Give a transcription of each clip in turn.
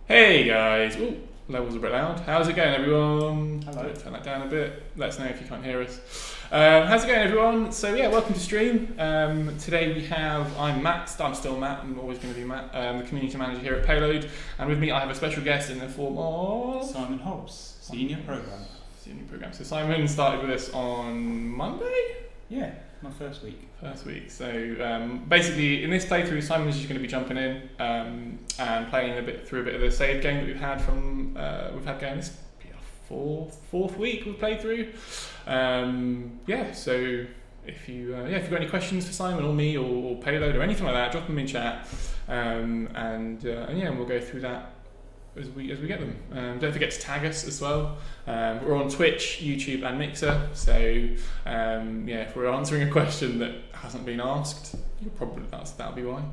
Hey guys! Ooh, levels a bit loud. How's it going, everyone? Hello. Turn that down a bit. Let us know if you can't hear us. How's it going, everyone? So yeah, welcome to stream. Today we have, I'm Matt. I'm still Matt. I'm always going to be Matt. The community manager here at Payload, and with me I have a special guest in the form of Simon Hobbs, senior programmer. Senior programmer. So Simon started with us on Monday. Yeah, my first week. First week. So basically, in this playthrough, Simon's just going to be jumping in and playing through a bit of the save game that we've had going. This be our fourth week we've played through. Yeah. So if you've got any questions for Simon or me or Payload or anything like that, drop them in chat, and we'll go through that as we get them. Don't forget to tag us as well. We're on Twitch, YouTube and Mixer, so if we're answering a question that hasn't been asked, that'll be why.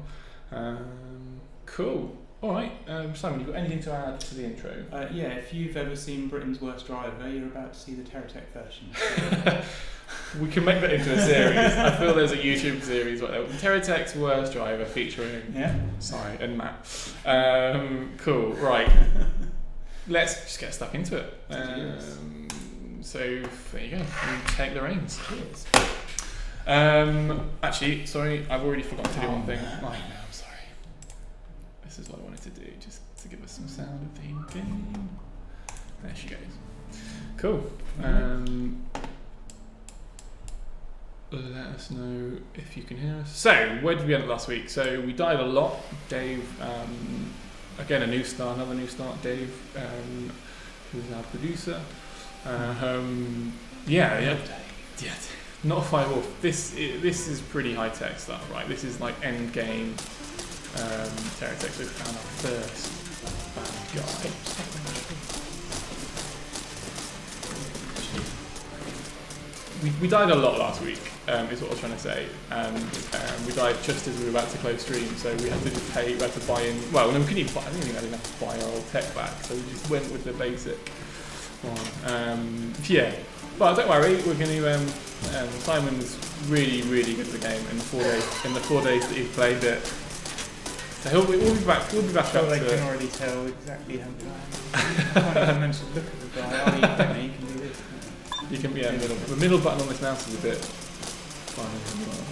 Cool. Alright, Simon, you got anything to add to the intro? Yeah, if you've ever seen Britain's Worst Driver, you're about to see the TerraTech version. We can make that into a series. I feel there's a YouTube series, TerraTech's Worst Driver featuring Simon and Matt. Cool, right. Let's just get stuck into it. So there you go. You take the reins. Cheers. Actually, sorry, I've already forgotten to do one thing. Oh, no, I'm sorry. This is what I wanted to do, just to give us some sound of the in-game. There she goes. Cool. Let us know if you can hear us. So, where did we end up last week? So, we died a lot. Dave, again, another new start. Dave, who's our producer. Not a firewall. This is pretty high tech stuff, right? This is like end game TerraTech. So we found our first bad guy. We died a lot last week, is what I was trying to say, and we died just as we were about to close stream, so we had to just we had to buy in, well, no, we couldn't even buy, I didn't even have enough to buy our old tech back, so we just went with the basic one. But don't worry, we're going to, Simon's really, really good at the game in the 4 days that he's played it. So we'll be back up to I can already tell exactly how good I am. I can't even mention look at the guy, you can do this. You can, the middle button on this mouse is a bit funny as well.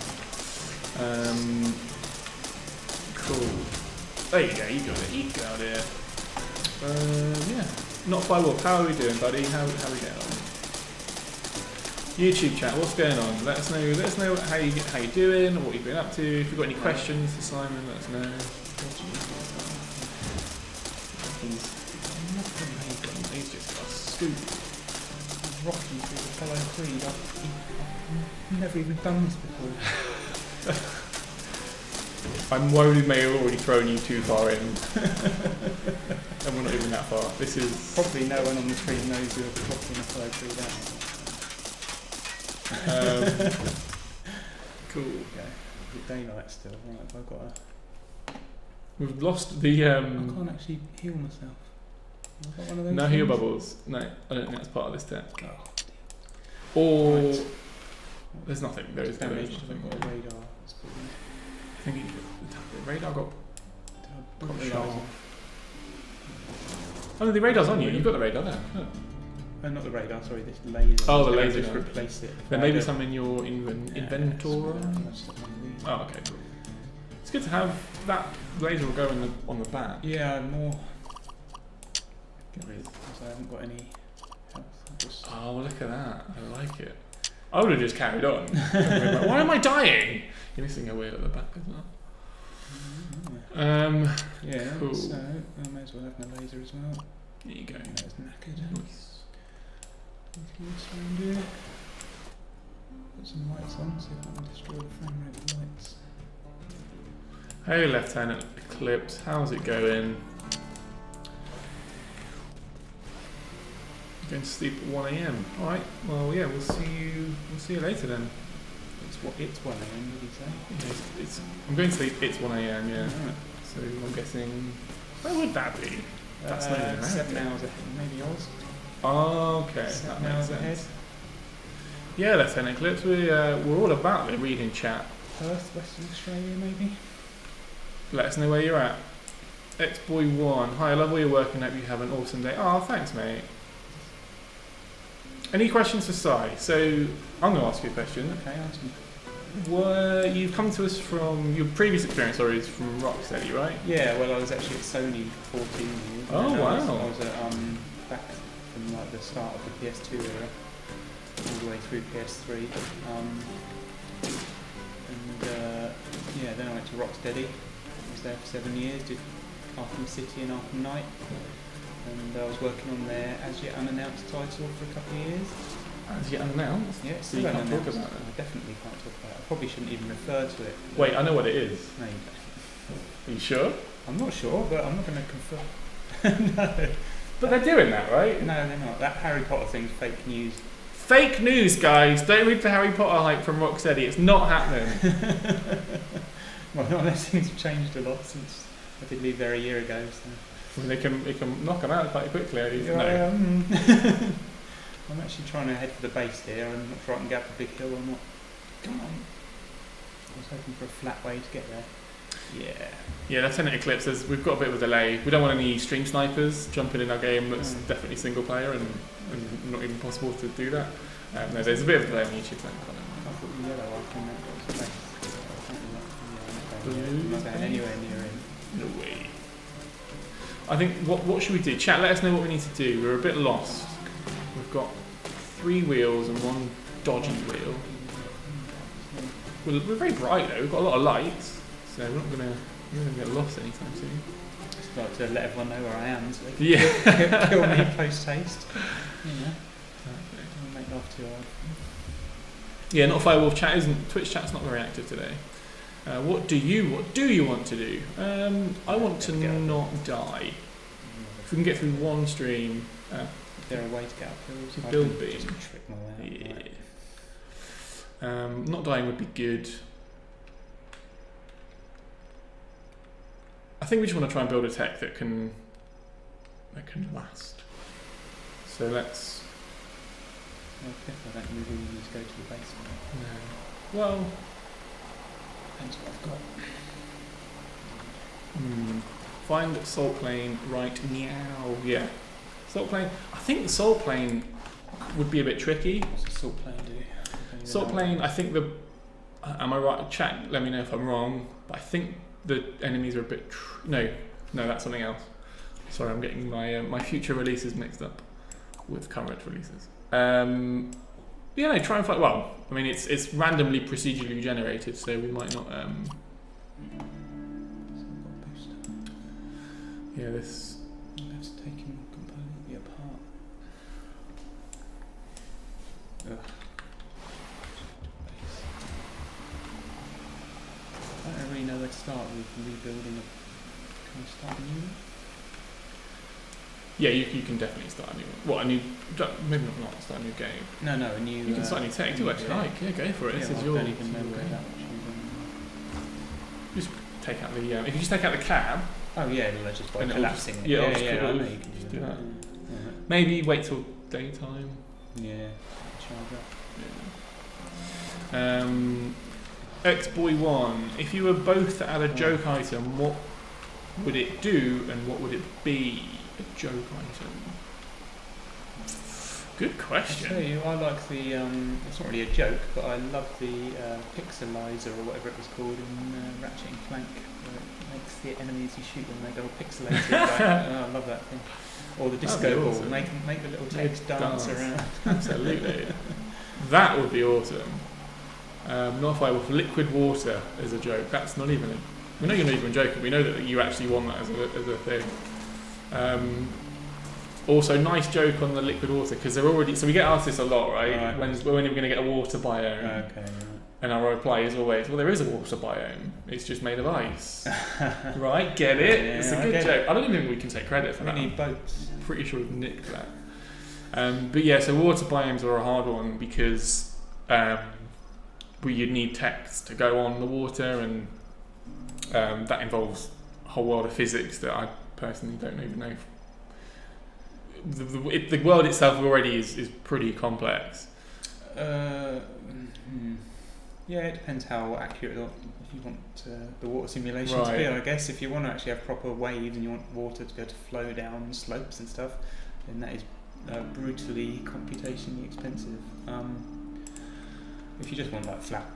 Cool. There you go, you got it. Not Firewolf, how are we doing, buddy? How are we getting on? YouTube chat, what's going on? Let us know how you're doing, what you've been up to. If you've got any questions for Simon, let us know. He's just got a scoop. Rocky through the fellow Creed. I've never even done this before. I'm worried we may have already thrown you too far in. And we're not even that far. This is... Probably no one on the screen knows you're blocking a fellow Creed out. Cool. Okay. Is it daylight still? Right, have I got a... We've lost the... I can't actually heal myself. Have I got one of those No things? heal bubbles. No, I don't think that's part of this tech. Oh, Or... right. There's nothing. There is Damage. nothing. I've got a radar. That's cool. I think the radar got... Did I put shot. radars on? Oh, the radar's on you. You've got the radar there. Oh. Oh, not the radar, sorry, this laser. Oh, the Can I laser just gun. replace it. There may be some in your inventory. That's Oh, okay, cool. It's good to have that laser will go on the back. yeah, more. Get rid of- Because I haven't got any health. Just... Oh, well, look at that. I like it. I would have just carried on. Like, why am I dying? You're missing a wheel at the back as well. Yeah, cool. so I may as well have my laser as well. There you go. That's knackered. Nice. Put some lights on, see if I can destroy the frame rate with lights. Hey, Lieutenant Eclipse, how's it going? Going to sleep at 1 AM. Alright, well, yeah, we'll see you later then. It's 1 AM, did you say? Yeah, I'm going to sleep, it's 1 AM, yeah. Right. So I'm guessing, where would that be? That's not even 7 America. hours ahead, maybe Oz. Oh, okay, that 7 makes hours sense. ahead. Yeah, Lieutenant Eclipse, we're all about the reading chat. Perth, Western Australia, maybe? Let us know where you're at. Xboy1, hi, I love all your work and hope you have an awesome day. Oh, thanks, mate. Any questions for Si? So, I'm going to ask you a question. Okay, ask me. You've come to us from your previous experience, or is from Rocksteady, right? Yeah, well, I was actually at Sony for 14 years. Oh, and wow. I was at, back from like the start of the PS2 era, all the way through PS3. Yeah, then I went to Rocksteady. I was there for 7 years, did Arkham City and Arkham Knight. And I was working on their as yet unannounced title for a couple of years. As yet unannounced? Yeah, it's So you still can't talk unannounced. about it? I definitely can't talk about it. I probably shouldn't even refer to it. Wait, I know what it is. No, you Are you sure? don't. I'm not sure, but I'm not going to confirm. No. But they're doing that, right? No, they're not. That Harry Potter thing's fake news. Fake news, guys! Don't read the Harry Potter hype from Rocksteady. It's not happening. Well, unless things have changed a lot since I did leave there a year ago. So. I mean, they can knock them out quite quickly. Yeah, I'm actually trying to head for the base here. I'm not sure I can get up the big hill or not. Come on. I was hoping for a flat way to get there. Yeah. Yeah, Lieutenant Eclipse, we've got a bit of a delay. We don't want any stream snipers jumping in our game that's definitely single player and not even possible to do that. No, there's a bit of a delay on YouTube. I thought the yellow icon meant that was the base. Blue I'm not going anywhere near it. No way. I think, what should we do? Chat, let us know what we need to do. We're a bit lost. We've got 3 wheels and 1 dodgy wheel. We're very bright though, we've got a lot of lights, so we're not going to get lost anytime soon. Just like to let everyone know where I am so they can Yeah. kill me post haste. You know. Don't make life too hard. Yeah, not Firewolf chat isn't. Twitch chat's not very active today. What do you want to do? I want to not die. If we can get through 1 stream, Is there a way to get up hills? I build can beam. just trick my way out. Yeah. Right. Not dying would be good. I think we just want to try and build a tech that can last. So let's. Well, if I don't move in, you just go to the basement. Well. Depends what I've got. Find salt plane right meow. Yeah. Salt plane. I think the salt plane would be a bit tricky. What's the salt plane do? Salt plane, I think the. Am I right? Chat, let me know if I'm wrong. But I think the enemies are a bit. No, that's something else. Sorry, I'm getting my future releases mixed up with current releases. Yeah, no, try and find. Well, I mean, it's randomly procedurally generated, so we might not. Yeah, this. That's taking completely apart. Ugh. I don't really know where to start with rebuilding. Can we start a new one? Yeah, you can definitely start a new one. What, a new... Maybe not start a new game. No, a new... You can start a new tech too, actually. Like, yeah, go for it. Yeah, This is I your... don't even know where that Just take out the... if you just take out the cab... Oh yeah, well, just by and collapsing it. Yeah, I cool. know you can Just do do that. that. Yeah. Maybe wait till daytime. Yeah, charge up. Yeah. X-Boy 1. If you were both to add a joke item, what would it do and what would it be? A joke item. Good question. I tell you, I like the. It's not really a joke, but I love the pixelizer or whatever it was called in Ratchet and Clank, where it makes the enemies you shoot them, they go pixelated. I love that thing. Or the disco ball, awesome. make the little text dance around. Absolutely. That would be awesome. Not if I with liquid water as a joke. That's not even. We know you're not even joking. We know that you actually want that as a thing. Also, nice joke on the liquid water because they're already. So we get asked this a lot, right? When are we going to get a water biome? Okay. And our reply is always, well, there is a water biome. It's just made of ice. Right? Get it? Yeah, It's a good joke. I don't even think we can take credit for that. We need boats. Pretty sure we've nicked that. But yeah, so water biomes are a hard one because you'd need text to go on the water, and that involves a whole world of physics that I personally don't even know. The world itself already is pretty complex. Yeah, it depends how accurate if you want the water simulation to be. I guess if you want to actually have proper waves and you want water to be able to flow down slopes and stuff, then that is brutally computationally expensive. If you just want like flat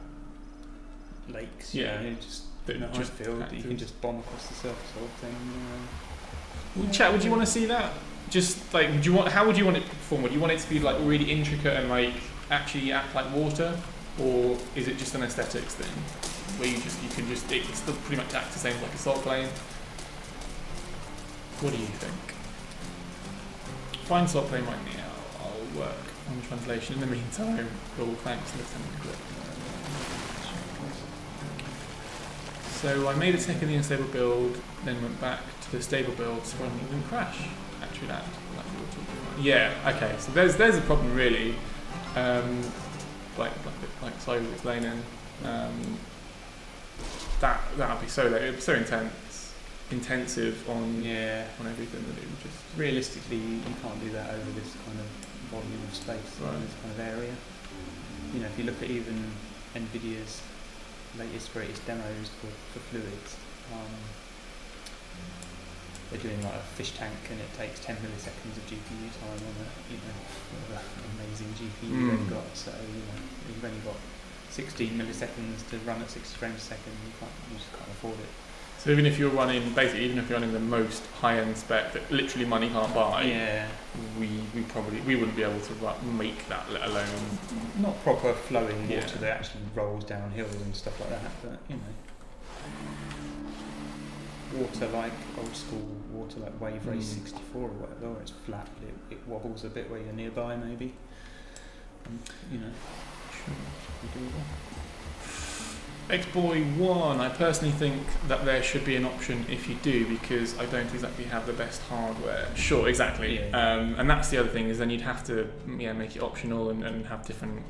lakes, just in a high field that you can just bomb across the surface sort of thing. Chat, would you want to see that? Just like, how would you want it to perform? Would you want it to be like really intricate and like actually act like water, or is it just an aesthetics thing where it still pretty much acts the same as like a salt plane? What do you think? Find salt plane right now. I'll work on the translation in the meantime. Cool, thanks, Lieutenant Clip. So I made a tech in the unstable build, then went back to the stable build, so I didn't even crash. Actually, that we were talking about. Yeah. Okay. So there's a problem really. Like Simon was explaining. That would be so it'd be so intensive on everything that it would just. Realistically, you can't do that over this kind of volume of space, in this kind of area. You know, if you look at even NVIDIA's greatest demos for fluids. They're doing like a fish tank, and it takes 10 milliseconds of GPU time on an amazing GPU they've got. So you've only got 16 milliseconds to run at 60 frames a second. You just can't afford it. So even if you're running the most high-end spec that literally money can't buy, we wouldn't be able to make that, let alone not proper flowing water that actually rolls down hills and stuff like that. But water like old school water like Wave Race 64 or whatever, where it's flat, but it wobbles a bit where you're nearby maybe. X-Boy 1, I personally think that there should be an option if you do, because I don't exactly have the best hardware. Sure, exactly. And that's the other thing, is then you'd have to make it optional and have different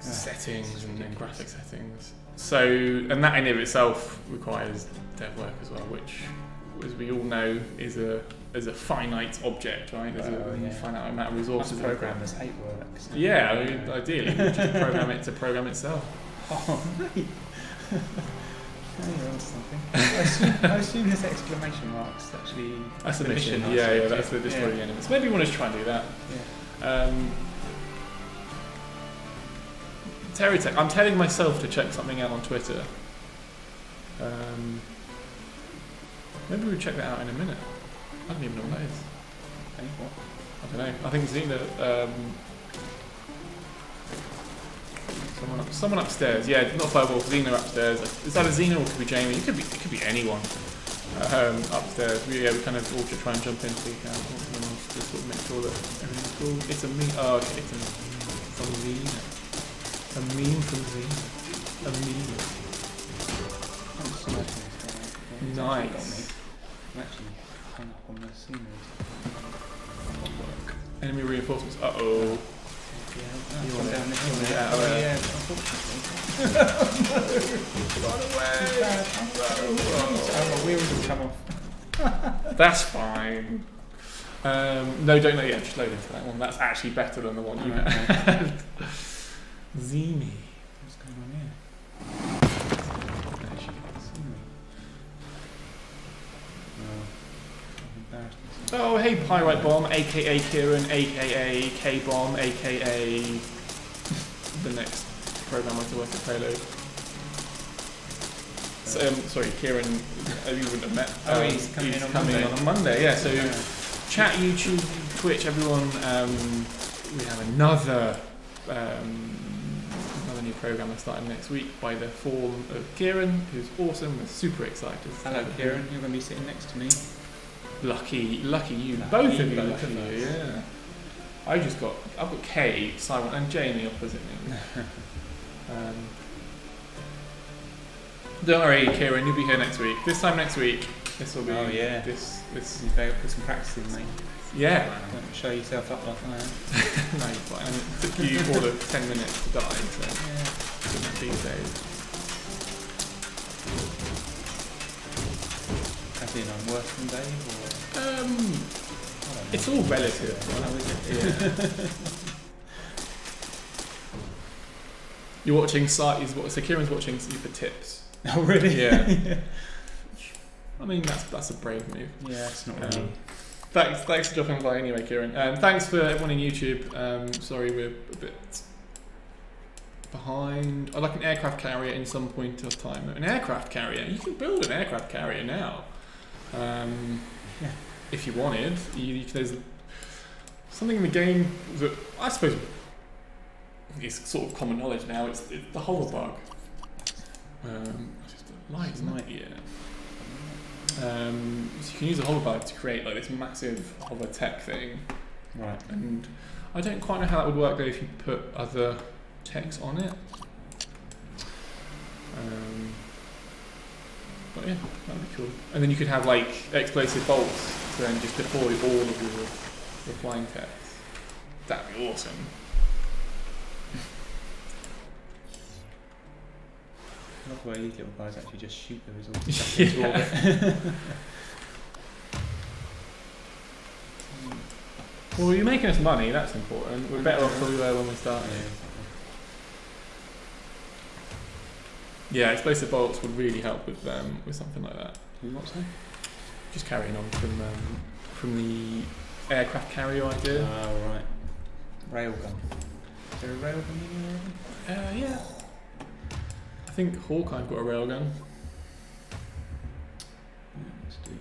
settings and graphic settings. So, and that in of itself requires dev work as well, which, as we all know, is a finite object, right? There's a finite amount of resources. Programmers hate work. So yeah, I mean, ideally, you just program it to program itself. Oh, mate. You're onto something. I assume this exclamation mark's actually. That's the mission. Yeah, that's the destroy the enemies. Maybe you want to try and do that. Yeah. TerraTech. I'm telling myself to check something out on Twitter. Maybe we'll check that out in a minute. I don't even know what that is. Okay, what? I don't know. I think Xena. Someone upstairs. Yeah, not Fireball. Xena upstairs. Is that a Xena or it could be Jamie? It could be anyone. Upstairs. We kind of all should try and jump in so we can. To sort of make sure that everything's cool. It's a meme. Oh, okay. It's a meme from Xena. A meme from Xena. A meme. Nice. I'm actually hung up on the scenery. Enemy reinforcements. Uh oh. Yeah, you want down this one. Yeah, Yeah, unfortunately. Run away! My wheels have come off. That's fine. No, don't know yet. Just load into that one. That's actually better than the one you had. Zini. What's going on here? Oh, hey, Pyrite Bomb, aka Kieran, aka K Bomb, aka the next programmer to work at Payload. So, sorry, Kieran, you wouldn't have met. He's coming on a Monday. Yeah, so chat, YouTube, Twitch, everyone. We have another new programmer starting next week by the form of Kieran, who's awesome. We're super excited. Hello, Kieran. You're going to be sitting next to me. Lucky you. Both of you. Yeah. I've got Kay, Simon, and Jamie opposite me. Don't worry, Kieran, you'll be here next week. This time next week, this will be. Oh yeah. This. You better put some practice in, mate. Yeah. Don't show yourself up like I am. No, you're fine. And it took you all of 10 minutes to die, so yeah. these days. As in, I'm worse than Dave, or? It's all relative. Oh, is it? Yeah. You're watching so Kieran's watching you for tips. Oh really? Yeah. I mean that's a brave move. Yeah, it's not really. Thanks for dropping by anyway, Kieran. Thanks for everyone in YouTube. Sorry we're a bit behind. I'd like an aircraft carrier in some point of time. An aircraft carrier? You can build an aircraft carrier now. Yeah. If you wanted. There's something in the game that I suppose is sort of common knowledge now. It's the hover bug. It's just a lie, isn't it? Yeah. So you can use a hover bug to create like this massive hover tech thing. Right. And I don't quite know how that would work though if you put other techs on it. But yeah, that'd be cool. And then you could have like explosive bolts to then just deploy all of your flying techs. That'd be awesome. I love the way these little guys actually just shoot the resources back into Yeah. orbit. Well, you're making us money, that's important. We're better off than we were when we started. Yeah, explosive bolts would really help with something like that. What's that? Just carrying on from the aircraft carrier idea. Oh right. Railgun. Is there a railgun in there? Yeah. I think Hawkeye've got a railgun. Let's do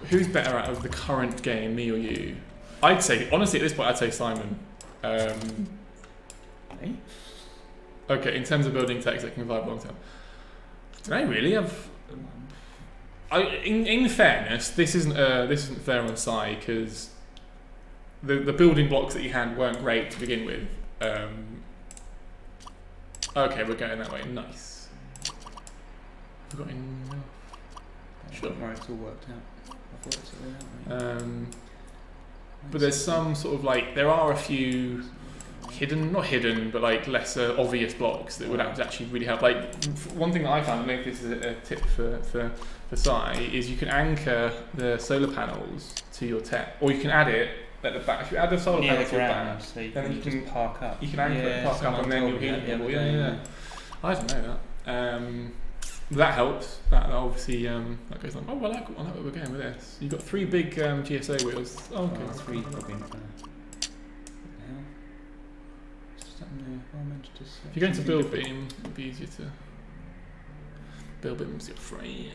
this. Who's better out of the current game, me or you? I'd say, honestly, at this point, I'd say Simon. Hey? Okay, in terms of building techs that can survive long term. Don't I really have? In fairness, this isn't fair on Sai because the building blocks that he had weren't great to begin with. Okay, we're going that way. Nice. We've got enough. Sure. Right, it's all worked out. I've worked it all out, mate. But there's some sort of like there are a few not hidden, but like lesser obvious blocks that would actually really help. Like one thing that I found, maybe this is a tip for Sai, is you can anchor the solar panels to your tech, or you can add it at the back. If you add the solar panel to your back, so you then you can park up. You can anchor it, park up, and then you'll hit it. Yeah. I didn't know that. That helps. That obviously that goes on. Oh, well, I like where we're going with this. You've got 3 big GSO wheels. Oh, okay. 3 bobbins. If you're going to build beam, it'd be easier to build beams your friend.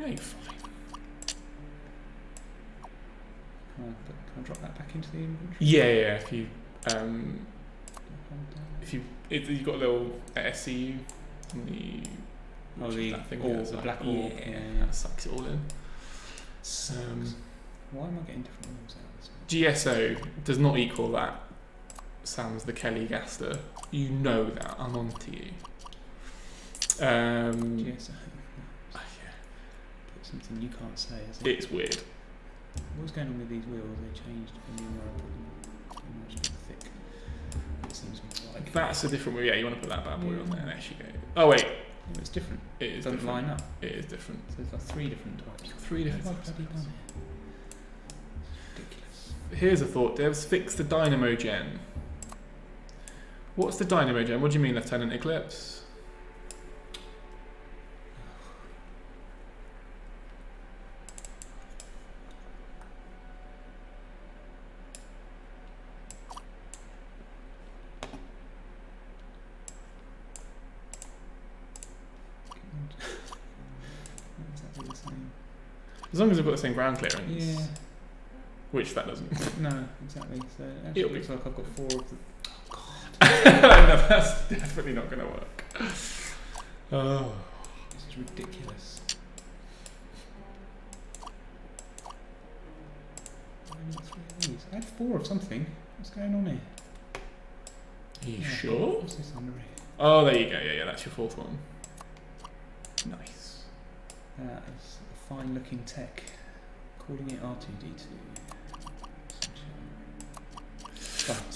No, you're fine. Can I drop that back into the inventory? Yeah. If you've got a little SCU on the that thing the black orb. Yeah. That sucks it all in. Why am I getting different ones out? GSO does not equal that. Sam's the Kelly Gaster. You know that. I'm on to you. GSO. Yeah. Something you can't say, is it? It's weird. What's going on with these wheels? They changed depending where I put them. They're much more thick. It seems like that's a different wheel. Yeah, you want to put that bad boy on there. There she goes. Oh wait. No, it's different. It is doesn't different. line up. It is different. So there's like 3 different types. 3 different types. Ridiculous. Here's a thought, devs. Fix the dynamo gen. What's the dynamo gen? What do you mean, Lieutenant Eclipse? Exactly the same. As long as I've got the same ground clearance. Yeah. Which that doesn't. No, exactly. So it actually looks like I've got 4 of them. Oh God. No, that's definitely not going to work. Oh. This is ridiculous. I only got 3 of these. I had 4 of something. What's going on here? Are you sure? What's this under here? Oh, there you go. Yeah, that's your 4th one. Nice. That is a fine looking tech. Calling it R2D2.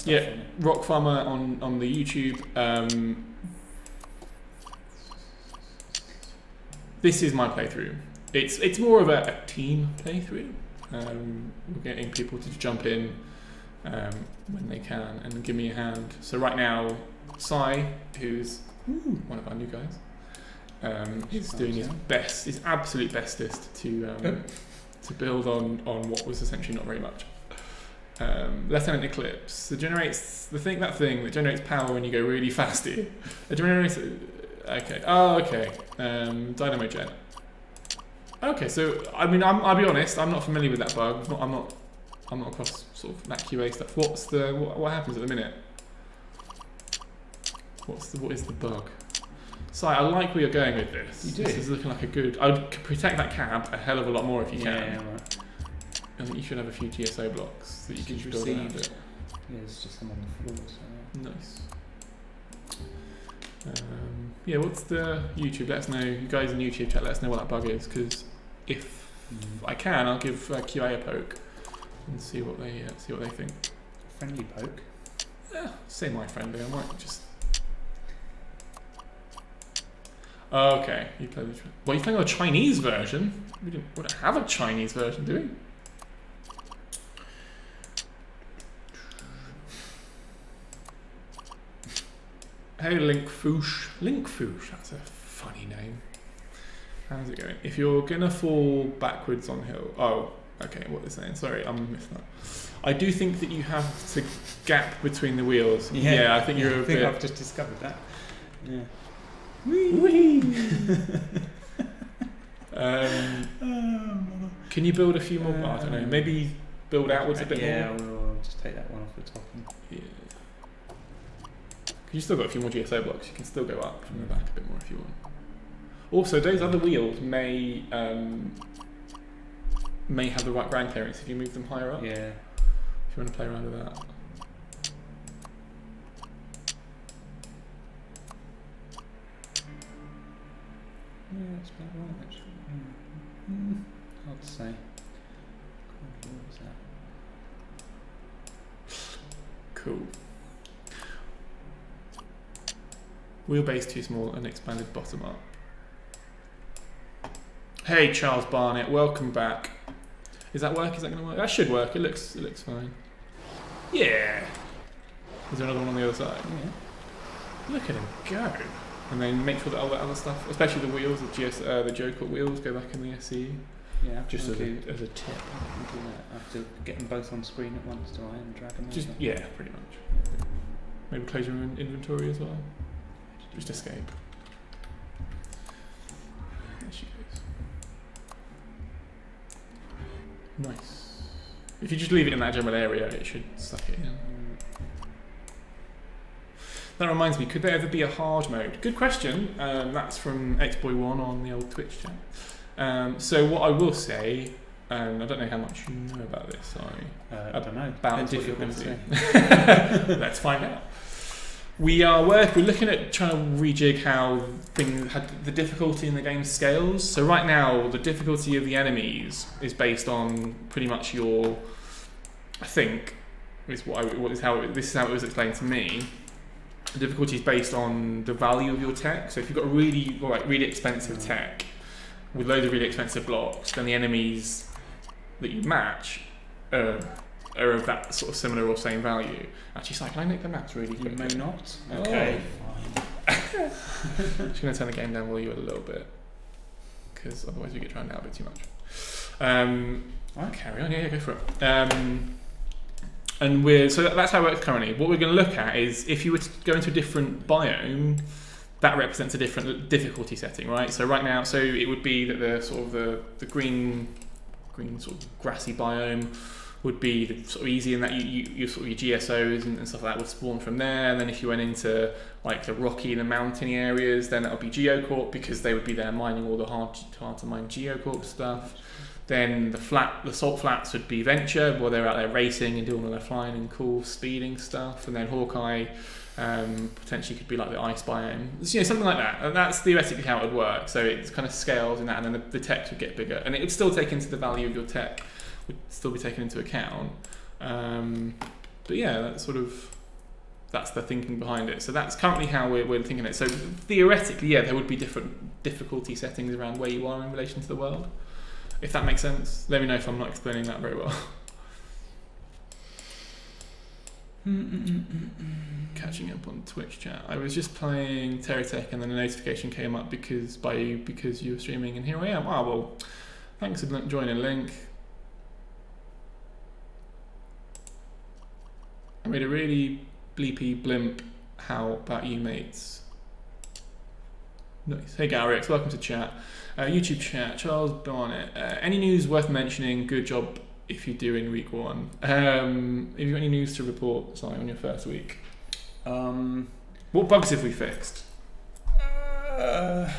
Yeah, Rock Farmer on the YouTube. This is my playthrough. It's more of a team playthrough. We're getting people to jump in when they can and give me a hand. So right now, Sai, who's one of our new guys, is doing his best, his absolute bestest to build on what was essentially not very much. Lieutenant Eclipse. That thing that generates power when you go really fast. It generates. Okay. Oh, okay. Dynamo Jet. Okay, so I mean, I'll be honest. I'm not familiar with that bug. I'm not across sort of that QA stuff. What happens at the minute? What is the bug? So I like where you're going with this. You do. This is looking like a good. I would protect that cab a hell of a lot more if you can. Yeah, right. I think you should have a few GSO blocks that you can build around it. Yeah, there's just some on the floor. So. Nice. Yeah, what's the YouTube? Let us know. You guys in YouTube chat, let us know what that bug is, because if I can, I'll give QA a poke and see what they think. Friendly poke. Yeah, semi-friendly. I might just. Okay, you play the. Well, you're playing on a Chinese version. We don't have a Chinese version, do we? Hey, Linkfoosh. Linkfoosh, that's a funny name. How's it going? If you're gonna fall backwards on hill. Oh, okay, what they're saying. Sorry, I'm missing that. I do think that you have to gap between the wheels. Yeah, I think you're a bit. I've just discovered that. Yeah. Whee! Can you build a few more? I don't know. Maybe build outwards a bit more. Yeah, we'll just take that one off the top. Yeah. You still got a few more GSO blocks. You can still go up from the back a bit more if you want. Also, those other wheels may have the right ground clearance if you move them higher up. Yeah. If you want to play around with that. Yeah, that's about right actually. Hard to say. What was that? Cool. Wheelbase too small and expanded bottom up. Hey Charles Barnett, welcome back. Is that work? Is that going to work? That should work. It looks fine. Yeah. Is there another one on the other side? Yeah. Look at him go. And then make sure that all that other stuff, especially the wheels, the Joe-Cut wheels, go back in the SE. Yeah. Just as a tip. I have to get them both on screen at once, do I, and drag them over? Yeah, pretty much. Maybe close your inventory as well. Just escape. There she goes. Nice. If you just leave it in that general area, it should suck it in. That reminds me, could there ever be a hard mode? Good question. That's from Xboy1 on the old Twitch chat. So what I will say, and I don't know how much you know about this, sorry. I don't know. About difficulty. Let's find out. We're looking at trying to rejig how the difficulty in the game scales. So right now, the difficulty of the enemies is based on pretty much your, I think, this is how it was explained to me. The difficulty is based on the value of your tech. So if you've got really expensive tech with loads of really expensive blocks, then the enemies that you match are of that sort of similar or same value. Actually, sorry, can I make the maps really quick? You may not. Okay. I'm just going to turn the game down for you a little bit, because otherwise we get drowned out a bit too much. I'll carry on. Yeah, go for it. So that's how it works currently. What we're going to look at is if you were to go into a different biome, that represents a different difficulty setting, right? So right now, it would be that the green sort of grassy biome would be the sort of easy in that you sort of your GSOs and stuff like that would spawn from there. And then if you went into like the rocky and the mountainy areas, then that would be Geocorp, because they would be there mining all the hard to mine Geocorp stuff. Then the salt flats would be Venture, where they're out there racing and doing all their flying and cool speeding stuff. And then Hawkeye potentially could be like the ice biome, something like that. And that's theoretically how it would work. So it kind of scales in that, and then the tech would get bigger, and it would still take into the value of your tech, would still be taken into account. But yeah, that's the thinking behind it. So that's currently how we're thinking it. So theoretically, yeah, there would be different difficulty settings around where you are in relation to the world. If that makes sense, let me know if I'm not explaining that very well. Catching up on Twitch chat. I was just playing TerraTech and then a notification came up because you were streaming, and here I am. Oh well, thanks for joining, Link. I made a really bleepy blimp. How about you, mates? Nice. Hey Garrix, welcome to chat. YouTube chat, Charles Barnett. Any news worth mentioning? Good job if you do in week 1. Have you got any news to report, Si, on your first week? What bugs have we fixed? I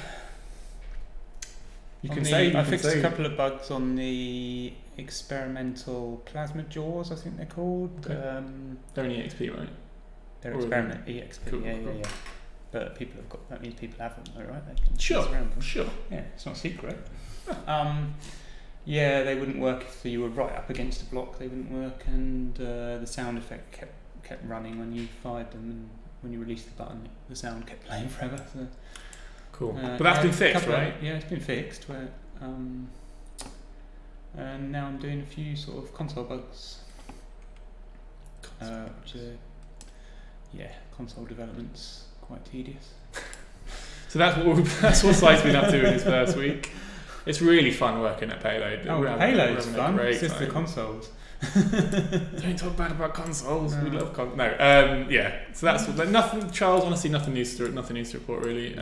fixed a couple of bugs on the experimental plasma jaws, I think they're called. Okay. They're in EXP, right? They're experiment EXP, cool, yeah. But people have got, that means people have them, though, right? They can sure. Yeah, it's not a secret. Yeah, they wouldn't work if you were right up against a block. They wouldn't work, and the sound effect kept running when you fired them, and when you released the button, the sound kept playing forever. So, cool. But that's been fixed, right? Yeah, it's been fixed. And now I'm doing a few sort of console bugs, which are, console development's quite tedious. So that's what Si's been up to in his first week. It's really fun working at Payload. Payload's fun. It's just the consoles. Don't talk bad about consoles. No. We love consoles. No. Yeah. So that's nothing. Charles, honestly, nothing news to report really.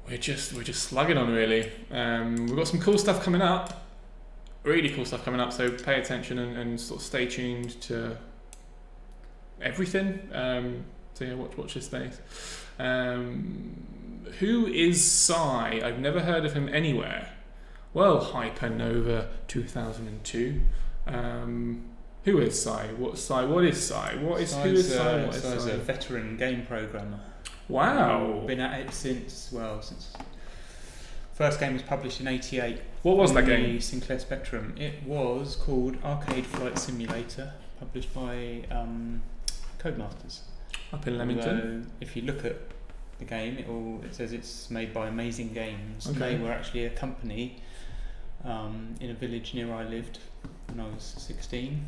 We're just slugging on really. We've got some cool stuff coming up. Really cool stuff coming up. So pay attention and sort of stay tuned to everything. So yeah, watch this space. Who is Psy? I've never heard of him anywhere. Well, Hypernova 2002. Who is Psy? What's Psy? What is Psy? Who is Psy? Psy's a veteran game programmer. Wow. Been at it since first game was published in '88. What was that game? Sinclair Spectrum. It was called Arcade Flight Simulator, published by Codemasters. Up in Leamington. Although, if you look at the game, it says it's made by Amazing Games. Okay. They were actually a company in a village near where I lived when I was 16.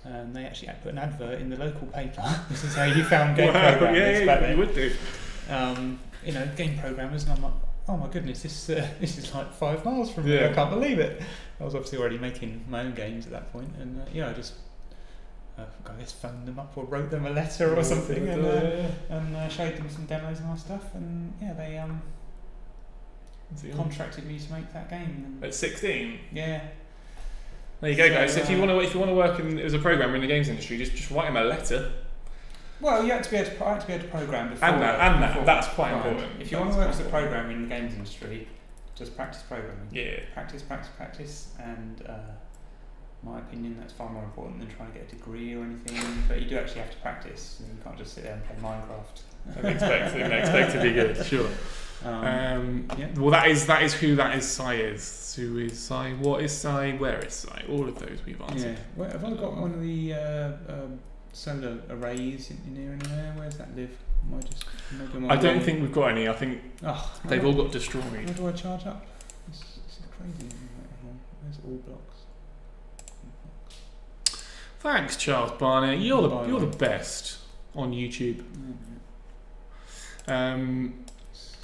And they actually put an advert in the local paper. This is how you found game programmers back then. You would do. Game programmers, and I'm like, oh my goodness, this is like 5 miles from me. I can't believe it. I was obviously already making my own games at that point, and I just I guess phoned them up or wrote them a letter or something, and showed them some demos and my stuff, and they contracted me to make that game. At 16? Yeah. There you go, guys. So if you want to work as a programmer in the games industry, just write him a letter. Well, you have to be able to program before. That's quite important. If you want to work as a programmer in the games industry, just practice programming. Yeah. Practice, and my opinion, that's far more important than trying to get a degree or anything. But you do actually have to practice. You can't just sit there and play Minecraft. And expect to be good. Sure. Yeah. Well, that is who Sai is. Who is Sai? What is Sai? Where is Sai? All of those we've answered. Yeah. Where, have I got one of the solar arrays in here anywhere? Where does that live? I don't think we've got any. I think they've all got destroyed. Where do I charge up? This is crazy. There's all blocks. Thanks, Charles Barnett. You're the best on YouTube.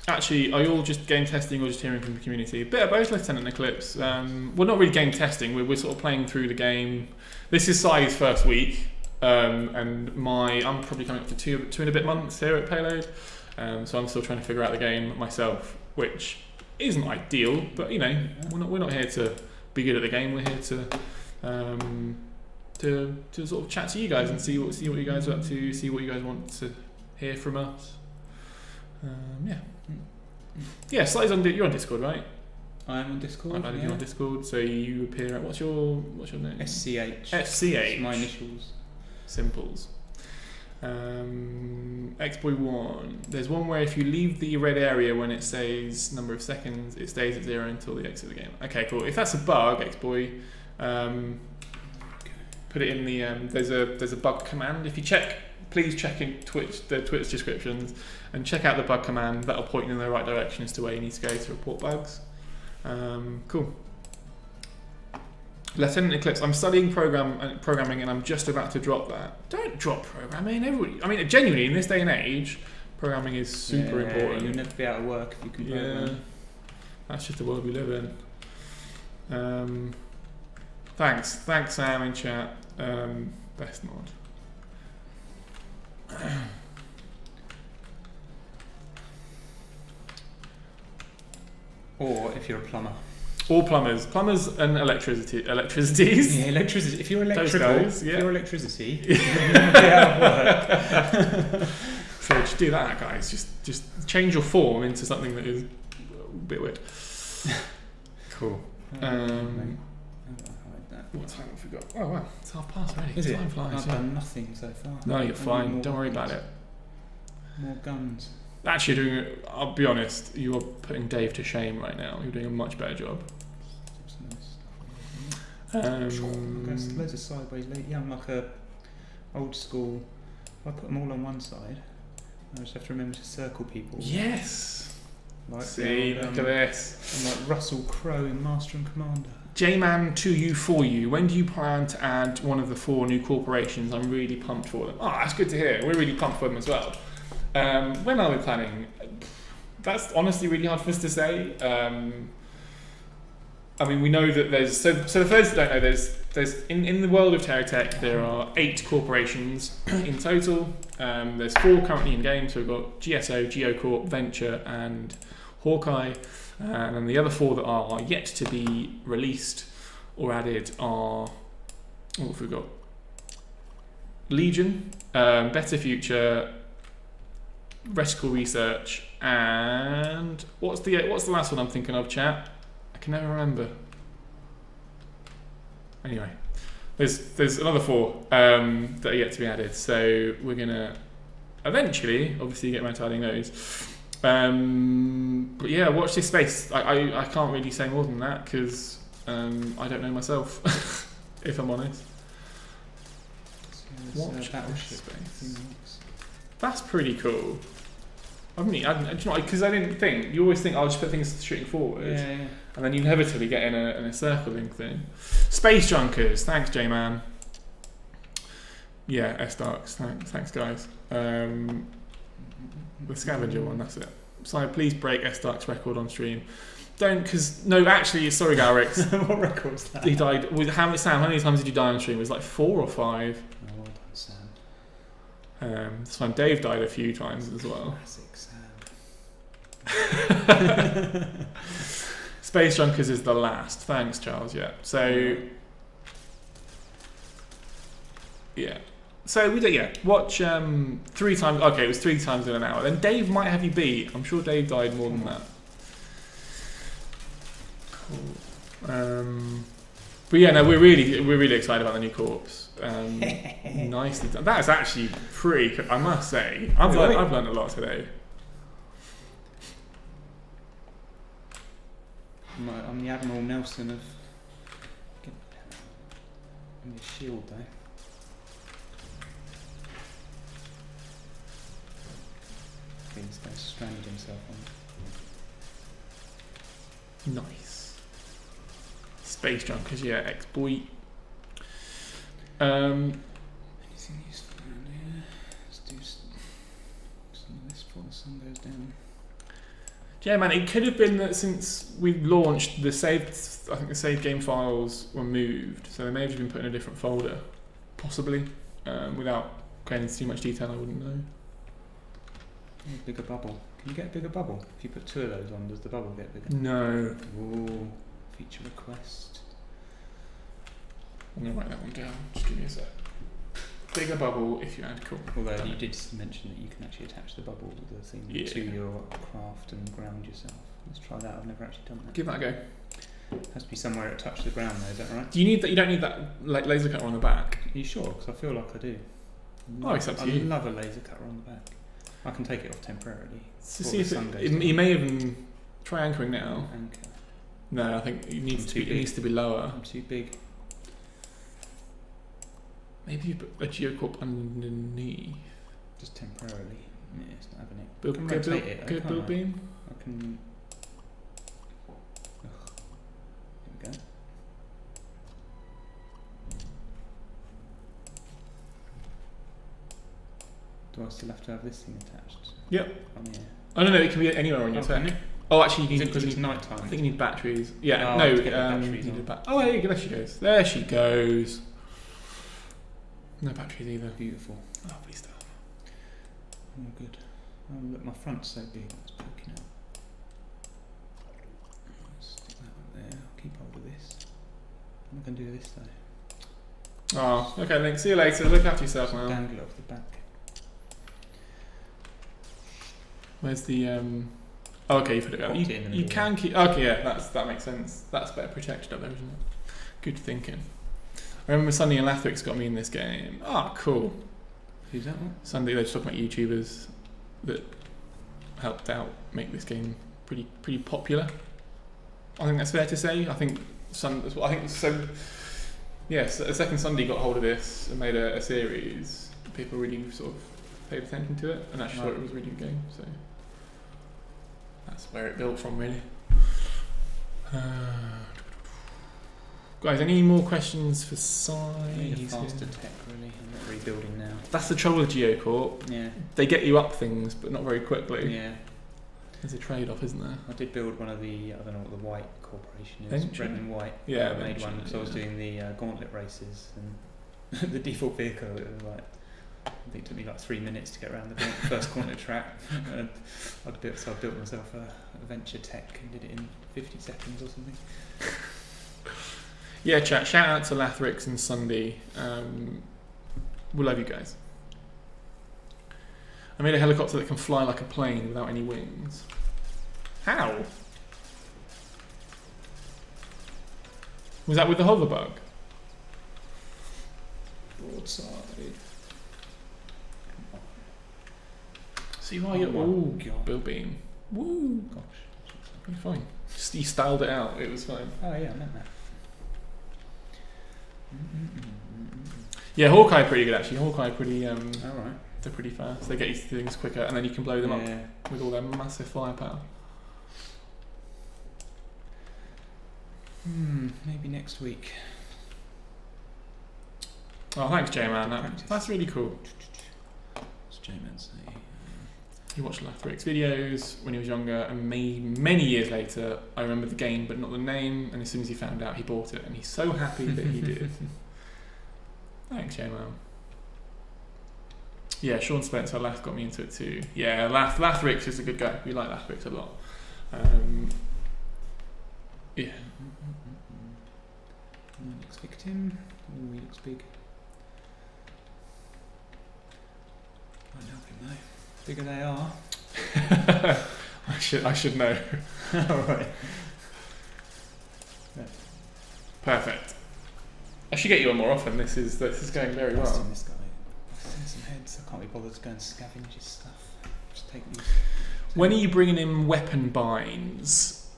Actually, are you all just game testing or just hearing from the community? A bit of both, Lieutenant Eclipse. We're not really game testing. We're sort of playing through the game. This is Sai's first week, and I'm probably coming up to two and a bit months here at Payload. So I'm still trying to figure out the game myself, which isn't ideal. But you know, we're not here to be good at the game. We're here to sort of chat to you guys and see what you guys are up to, see what you guys want to hear from us. Yeah, Sly's you're on Discord, right? I'm on Discord. I've added you on Discord, so you appear at what's your name? SCH. SCH. My initials. Simples. Xboy1. There's one where if you leave the red area when it says number of seconds, it stays at 0 until the exit of the game. Okay, cool. If that's a bug, Xboy, put it in the there's a bug command. If you please check in the Twitch descriptions and check out the bug command. That'll point you in the right direction as to where you need to go to report bugs. Cool. Lieutenant Eclipse, I'm studying programming and I'm just about to drop that. Don't drop programming. Everybody, I mean, genuinely, in this day and age, programming is super important. You'll never be out of work if you can program. Yeah, that's just the world we live in. Thanks Sam in chat. Best mod. Or if you're a plumber. All plumbers and electricities. Yeah, electricity. If you're electrical, guys, yeah. If you're electricity, you'll never be out of work. So just do that, guys. Just change your form into something that is a bit weird. Cool. What time have we got? Oh wow, it's 1:30 already. Is Time it? flies. I've done nothing so far. No, you're fine. Don't worry about it. More guns. Actually, I'll be honest, you are putting Dave to shame right now. You're doing a much better job. Loads of sideways. Yeah, I'm like a old school. I put them all on one side. I just have to remember to circle people. Yes. Like see, look at this. I'm like Russell Crowe in Master and Commander. J-Man to you for you. When do you plan to add one of the 4 new corporations? I'm really pumped for them. Oh, that's good to hear. We're really pumped for them as well. When are we planning? That's honestly really hard for us to say. I mean, we know that there's so for those that don't know, there's in the world of TerraTech there are 8 corporations in total. There's 4 currently in game. So we've got GSO, GeoCorp, Venture, and Hawkeye. And then the other 4 that are yet to be released or added are, what have we got? Legion, Better Future, Reticle Research, and what's the last one I'm thinking of, chat? I can never remember. Anyway, there's another 4 that are yet to be added. So we're gonna eventually, obviously, get around to adding those. But yeah, watch this space. I can't really say more than that because I don't know myself, if I'm honest. Watch Battleship space. That's pretty cool. Because I didn't think. You always think I'll just put things shooting forward, yeah. And then you inevitably get in a circling thing. Space Junkers. Thanks, J-Man. Yeah, S-Darks. Thanks, guys. The scavenger one, that's it. So please break S-Dark's record on stream. Don't, because, no, actually, sorry, Garrix. What record was that? He died, how many times did you die on stream? It was like 4 or 5. Oh, well done, Sam. This time Dave died a few times as well. Classic Sam. Space Junkers is the last. Thanks, Charles, yeah. So, Yeah. So we did, yeah. Watch 3 times. Okay, it was 3 times in an hour. Then Dave might have you beat. I'm sure Dave died more than that. Cool. But yeah, no, we're really excited about the new corpse. Nicely done. That is actually pretty. I must say, I've learned a lot today. I'm the Admiral Nelson of. I'm the shield though. This guy stranded himself on. Nice. Space Junkers, yeah, ex-boy. Anything useful around here? Let's do some of this before the sun goes down. Yeah, man, it could have been that since we launched, I think the saved game files were moved, so they may have just been put in a different folder, possibly, without going into too much detail. I wouldn't know. Oh, bigger bubble. Can you get a bigger bubble? If you put 2 of those on, does the bubble get bigger? No. Ooh, feature request. I'm gonna write that one down. Just give me a sec. Bigger bubble if you add cool. Although you did mention that you can actually attach the bubble to the thing to your craft and ground yourself. Let's try that. I've never actually done that. Give that a go. It has to be somewhere it touched the ground though, is that right? Do you need that? You don't need that like laser cutter on the back. Are you sure? Because I feel like I do. Oh, it's up to you. I love a laser cutter on the back. I can take it off temporarily. To see if you may even try anchoring now. Anchor. No, I think it needs to be lower. I'm too big. Maybe you put a geocorp underneath. Just temporarily. Yeah, it's not having it. Build, I can rotate it. Good build beam. I can. There we go. Do I still have to have this thing attached? Yep. On here. Oh no, it can be anywhere on your tech. Oh, actually, you need because it's night time. I think you need batteries. Yeah, oh, no, batteries you need oh, there she goes. There she goes. No batteries either. Beautiful. Lovely stuff. Oh, good. Oh, look, my front's so big, it's poking out. Stick that up there. I'll keep hold of this. I'm not going to do this though. Oh, okay, Link. See you later. Look after yourself now. Dangle it off the back. Where's the Oh, okay, you put it out. You can keep. Okay, yeah, that makes sense. That's better protection up there, isn't it? Good thinking. I remember Sunday and Lathrix got me in this game. Oh, cool. Who's that one? Sunday, they're just talking about YouTubers that helped out make this game pretty popular. I think that's fair to say. I think so. Yes, a second Sunday got hold of this and made a series. People really sort of paid attention to it and actually thought it was a really good game. So that's where it built from, really. Guys, any more questions for size? Faster tech, really. I'm not rebuilding now. That's the trouble with GeoCorp. Yeah. They get you up things, but not very quickly. Yeah. There's a trade-off, isn't there? I did build one of the, I don't know what the White Corporation is, Red and White. Yeah, I made one because I was doing the gauntlet races and the default vehicle, it was like, I think it took me like 3 minutes to get around the first gauntlet track. And I built myself a Venture Tech and did it in 50 seconds or something. Yeah, chat. Shout out to Lathrix and Sunday. We love you guys. I made a helicopter that can fly like a plane without any wings. How? Was that with the hover bug? Broadside. See why you're all build beam. Woo! Gosh, pretty fine. Just you styled it out. It was fine. Oh yeah, I meant that. Yeah, Hawkeye pretty good actually. Hawkeye pretty. All right. They're pretty fast. They get you to things quicker, and then you can blow them up with all their massive firepower. Maybe next week. Oh, thanks, J-Man. That's really cool. What's J-Man say? He watched Lathrix videos when he was younger, and many years later, I remember the game but not the name, and as soon as he found out, he bought it, and he's so happy that he did. Thanks, J-Man. Yeah, Sean Spencer, Lath got me into it too. Yeah, Lathrix is a good guy. We like Lathrix a lot. Yeah. Next victim. Oh, he looks big. nothing though. Bigger they are. I should know. Alright. Yeah. Perfect. I should get you on more often. This is going very well. This guy. I've seen some heads. I can't be bothered to go and scavenge his stuff. Just take these. When are you bringing in weapon binds?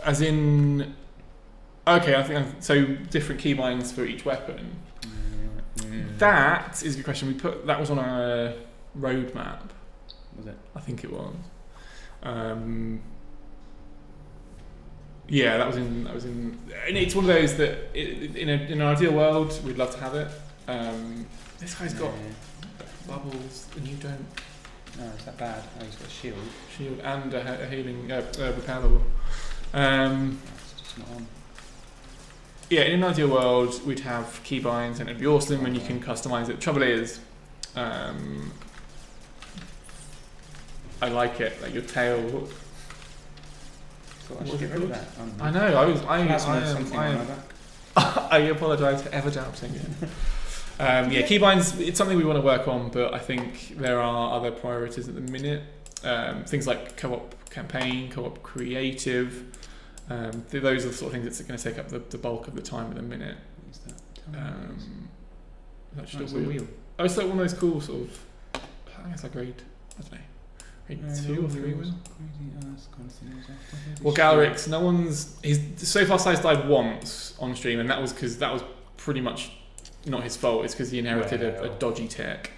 As in, okay, I think so. Different key binds for each weapon. That is a good question. That was on our roadmap. Was it? I think it was. Yeah, that was in. And it's one of those that in an ideal world we'd love to have it. This guy's got bubbles, and you don't. No, is that bad? Oh, he's got a shield. Shield and a healing repair level. That's just not on. Yeah, in an ideal world, we'd have keybinds, and it'd be awesome when you can customize it. Trouble is, I like it. Like your tail. So I should get rid of that. I know. I apologise for ever doubting it. Yeah, keybinds. It's something we want to work on, but I think there are other priorities at the minute. Things like co-op campaign, co-op creative. Those are the sort of things that's going to take up the bulk of the time at the minute. That's just a wheel. Oh, it's like one of those cool sort of. I think it's like grade 2 or 3 wheel. Well, Galerix, he's so far Size died once on stream, and that was because that was pretty much not his fault. It's because he inherited a dodgy tech.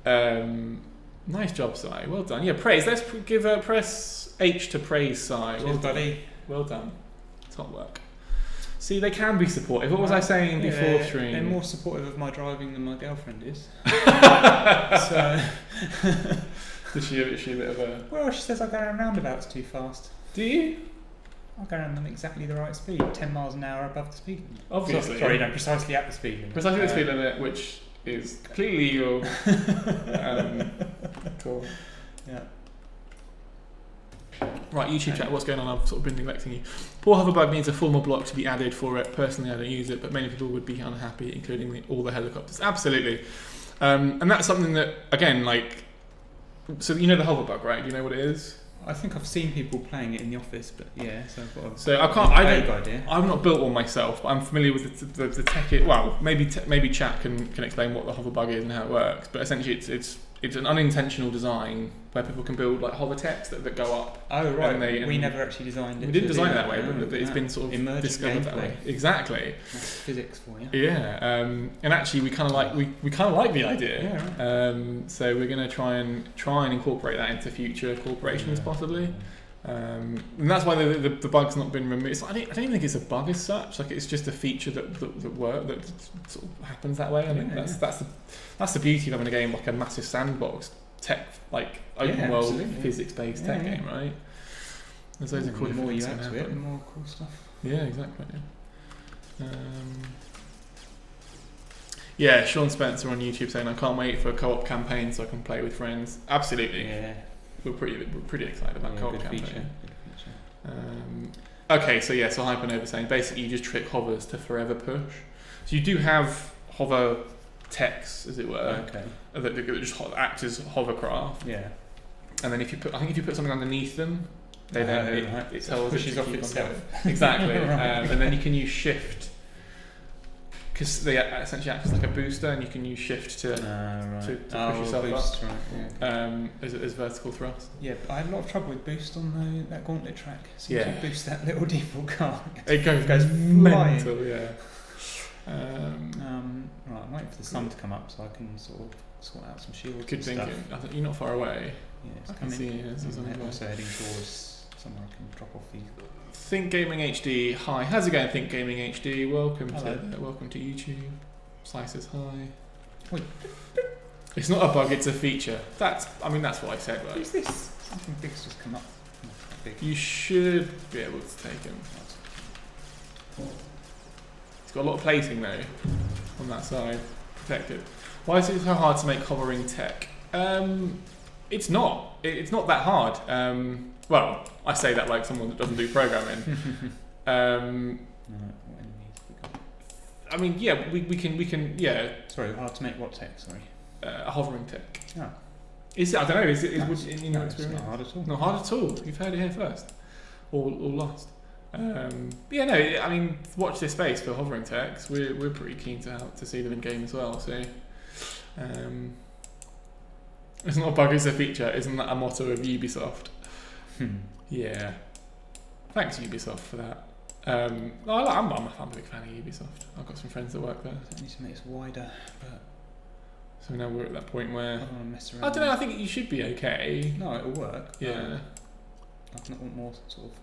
Nice job, Sai. Well done. Yeah, praise. Let's give press H to praise Sai. Well done. Well done. Top work. See, they can be supportive. What was I saying before stream? They're more supportive of my driving than my girlfriend is. So. Is she a bit of a... Well, she says I go around roundabouts too fast. Do you? I go around them exactly the right speed, 10 miles an hour above the speed limit. Obviously. Sorry, no, precisely at the speed limit. Precisely at the speed limit, which is completely legal. Cool. Yeah. Right, YouTube chat, what's going on? I've sort of been neglecting you. Poor hoverbug needs a formal block to be added for it. Personally, I don't use it, but many people would be unhappy, including all the helicopters. Absolutely. And that's something that, again, like... So you know the hoverbug, right? Do you know what it is? I think I've seen people playing it in the office, but yeah, so I've got a vague idea. I've not built one myself, but I'm familiar with the tech. Well, maybe chat can explain what the hoverbug is and how it works. But essentially, it's an unintentional design where people can build like hover techs that go up. Oh right, we never actually designed it. We didn't design it that way, but it's been sort of emergent discovered that way. Exactly. That's physics for you. Yeah, and actually we kind of like the idea. Yeah, right. So we're going to try and incorporate that into future corporations possibly. And that's why the bug's not been removed. I don't even think it's a bug as such. Like it's just a feature that sort of happens that way. I think that's the beauty of having a game like a massive sandbox tech, like open world physics based tech game, right? There's loads of cool the more you things add to it, the more cool stuff. Yeah, exactly. Yeah, Sean Spencer on YouTube saying I can't wait for a co-op campaign so I can play with friends. Absolutely. Yeah. We're pretty excited about co-op campaign. Good feature. Okay, so Hypernova saying basically you just trick hovers to forever push. So you do have hover techs, as it were, that just act as hovercraft. Yeah. And then if you put something underneath them, they then it tells pushes off itself. Exactly. And then you can use shift. Because they essentially act as like a booster, and you can use shift to push yourself boost, up right, as vertical thrust. Yeah, but I had a lot of trouble with boost on that gauntlet track. So yeah. you boost that little default car. It goes mental, yeah. Right, I'm waiting for the sun to come up so I can sort out some shields. Good thinking. I think you're not far away. Yeah, it's I can see it. I'm also heading towards somewhere I can drop off the. Think Gaming HD, hi. How's it going, Think Gaming HD? Welcome to YouTube. Slices, hi. Wait. It's not a bug, it's a feature. That's what I said, right? Who's this? Something big's just come up. Big. You should be able to take him. It's got a lot of plating though on that side, protected. Why is it so hard to make hovering tech? It's not. It's not that hard. Well, I say that like someone that doesn't do programming. I What enemies have we got? mean, yeah, we can, yeah. Sorry, hard to make what tech? Sorry. a hovering tech. Oh. Is it? I don't know. Is it? No, Would, in your it's experience? not hard at all. Not hard at all. You've heard it here first, or last. Yeah, no. I mean, watch this space for hovering techs. We're pretty keen to see them in game as well. So, it's not a bug, it's a feature. Isn't that a motto of Ubisoft? Yeah. Thanks Ubisoft for that. I'm a big fan of Ubisoft. I've got some friends that work there. I need to make this wider, but So now we're at that point where I don't want to mess around. I don't know. I think you should be okay. No, it'll work. Yeah. I want more sort of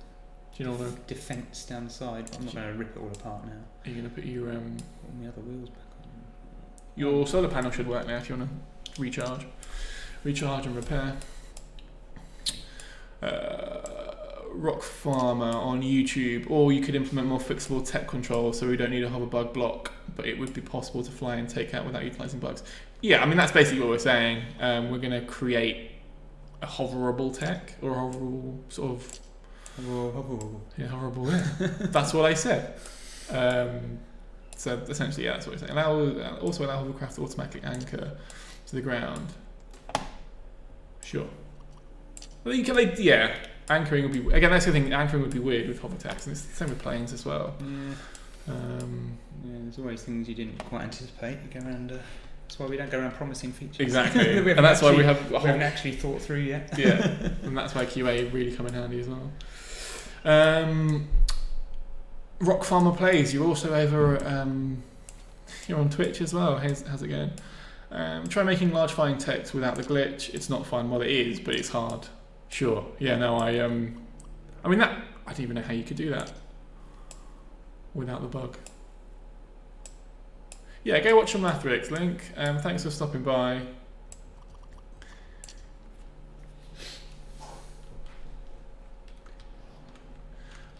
Do you know what? defence down the side, but I'm not going to rip it all apart now. Are you going to put your All my other wheels back on. your solar panel should work now if you want to recharge and repair. Rock Farmer on YouTube, or you could implement more fixable tech control so we don't need a hover bug block, but it would be possible to fly and take out without utilising bugs. Yeah, I mean that's basically what we're saying. We're going to create a hoverable tech, or a hoverable sort of hoverable. Yeah, that's what I said. So essentially, yeah, that's what we're saying. Also allow hovercraft to automatically anchor to the ground. Sure. Well, you can, yeah. Anchoring would be, again, that's the thing, anchoring would be weird with hover techs, and it's the same with planes as well. Yeah. Yeah, there's always things you didn't quite anticipate. You go around, that's why we don't go around promising features. Exactly, and that's why we haven't actually thought through yet. Yeah, and that's why QA really come in handy as well. Rock Farmer Plays, you're also over, you're on Twitch as well, how's it going? Try making large flying text without the glitch. It's not fun, well it is, but it's hard. Sure. Yeah. No. I mean that. I don't even know how you could do that without the bug. Yeah. Go watch your Mathrix link. Thanks for stopping by.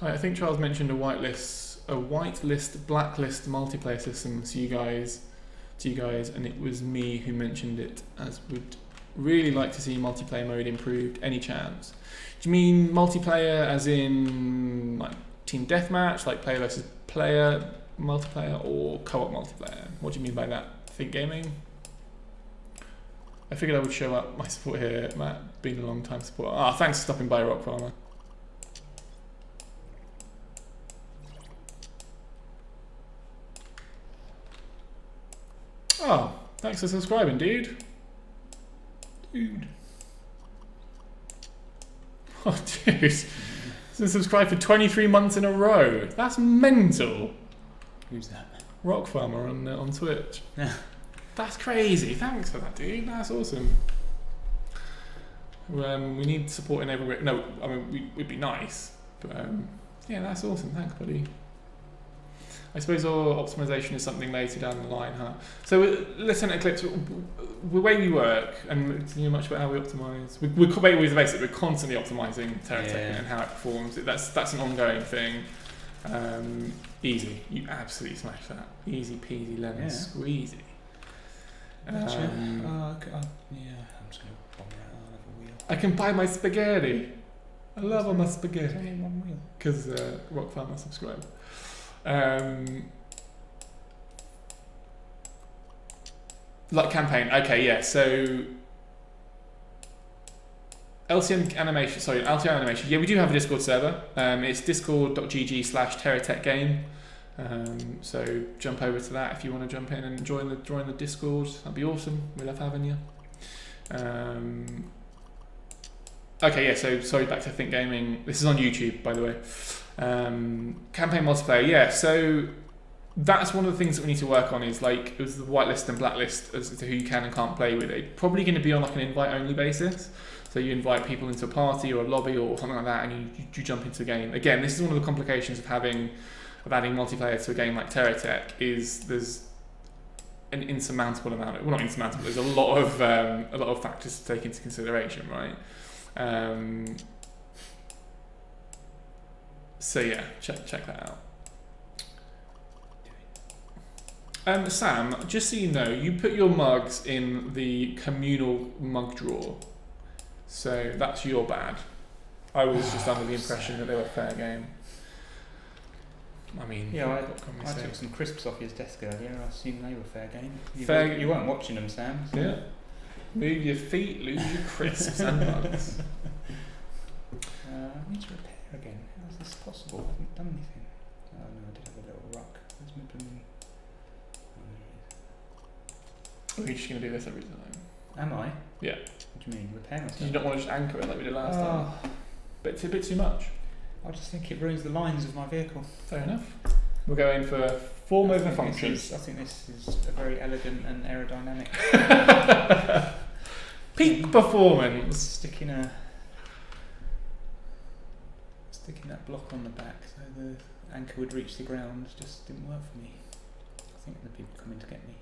I think Charles mentioned a whitelist, blacklist multiplayer system to you guys, and it was me who mentioned it. As would really like to see multiplayer mode improved. Any chance? Do you mean multiplayer as in like team deathmatch, like player versus player multiplayer, or co-op multiplayer? What do you mean by that? Think gaming? I figured I would show up my support here, Matt. Been a long time support. Ah, thanks for stopping by, Rock Farmer. Oh, thanks for subscribing, dude. Oh, dude. So subscribed for 23 months in a row. That's mental. Who's that? Rock Farmer on Twitch. Yeah. That's crazy. Thanks for that, dude. That's awesome. We need support in every. No, I mean we'd be nice, but yeah, that's awesome. Thanks, buddy. I suppose our optimization is something later down the line, huh? So let's turn to Eclipse. The way we work, and do you know much about how we optimize? We're constantly optimizing TerraTech and how it performs. That's an ongoing thing. Easy, you absolutely smash that. Easy peasy lemon squeezy. I'm just gonna bomb it out. I'll have a wheel. I can buy my spaghetti. I love all my spaghetti. There's only one wheel. Because Rock Farmer subscribed. Like campaign, okay, yeah. So LTM animation. Yeah, we do have a Discord server. It's discord.gg/TerraTech game. So jump over to that if you want to jump in and join the Discord. That'd be awesome. We love having you. Okay, yeah. So sorry, back to Think Gaming. This is on YouTube, by the way. Campaign multiplayer, yeah. So that's one of the things that we need to work on. Is like it was the whitelist and blacklist as to who you can and can't play with. It's probably going to be on like an invite-only basis. So you invite people into a party or a lobby or something like that, and you jump into the game. Again, this is one of the complications of adding multiplayer to a game like TerraTech. Is there's an insurmountable amount of, well, not insurmountable. There's a lot of factors to take into consideration, right? So yeah, check that out. Sam, just so you know, you put your mugs in the communal mug drawer, so that's your bad. I was just under the impression that they were fair game. I mean, Yeah, what can we I say? took some crisps off his desk earlier. I assume they were fair game. Fair- You weren't watching them, Sam. So. Yeah. Move your feet, lose your crisps and mugs. I need to repair again. How is this possible? I haven't done anything. Oh no, I did have a little ruck. Where's my blooming... Are you just going to do this every time? Am I? Yeah. What do you mean? Repair myself? Did you not want to just anchor it like we did last time? But it's a bit too much. I just think it ruins the lines of my vehicle. Fair enough. We're going for form over function. I think this is a very elegant and aerodynamic. Peak performance. Sticking that block on the back so the anchor would reach the ground just didn't work for me. I think the people coming to get me.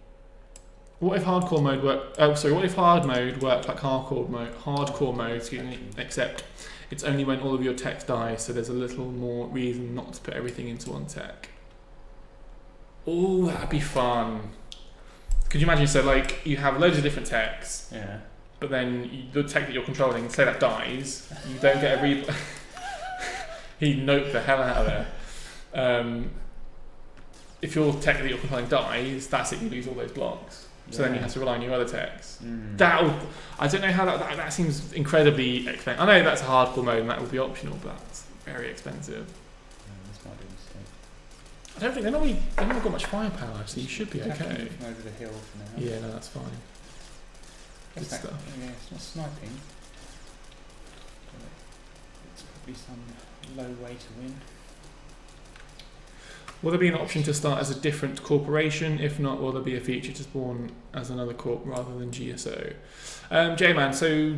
What if hardcore mode worked? Oh, sorry. What if hard mode worked like hardcore mode? Hardcore mode, excuse me. Except it's only when all of your techs die, so there's a little more reason not to put everything into one tech. Oh, that'd be fun. Could you imagine? So, like, you have loads of different techs. Yeah. But then the tech that you're controlling, say that dies, you don't get a replay. He noped the hell out of there. If your tech that you're controlling dies, that's it. You lose all those blocks. So then you have to rely on your other techs. I don't know how that seems incredibly expensive. I know that's a hardcore mode and that would be optional, but that's very expensive. This might be a mistake. I don't think they've not got much firepower, so you should be okay. From over the hill for now. Yeah, no, that's fine. Good stuff. Yeah, it's not sniping. But it's probably some low way to win. Will there be an option to start as a different corporation? If not, will there be a feature to spawn as another corp rather than GSO? J-Man, so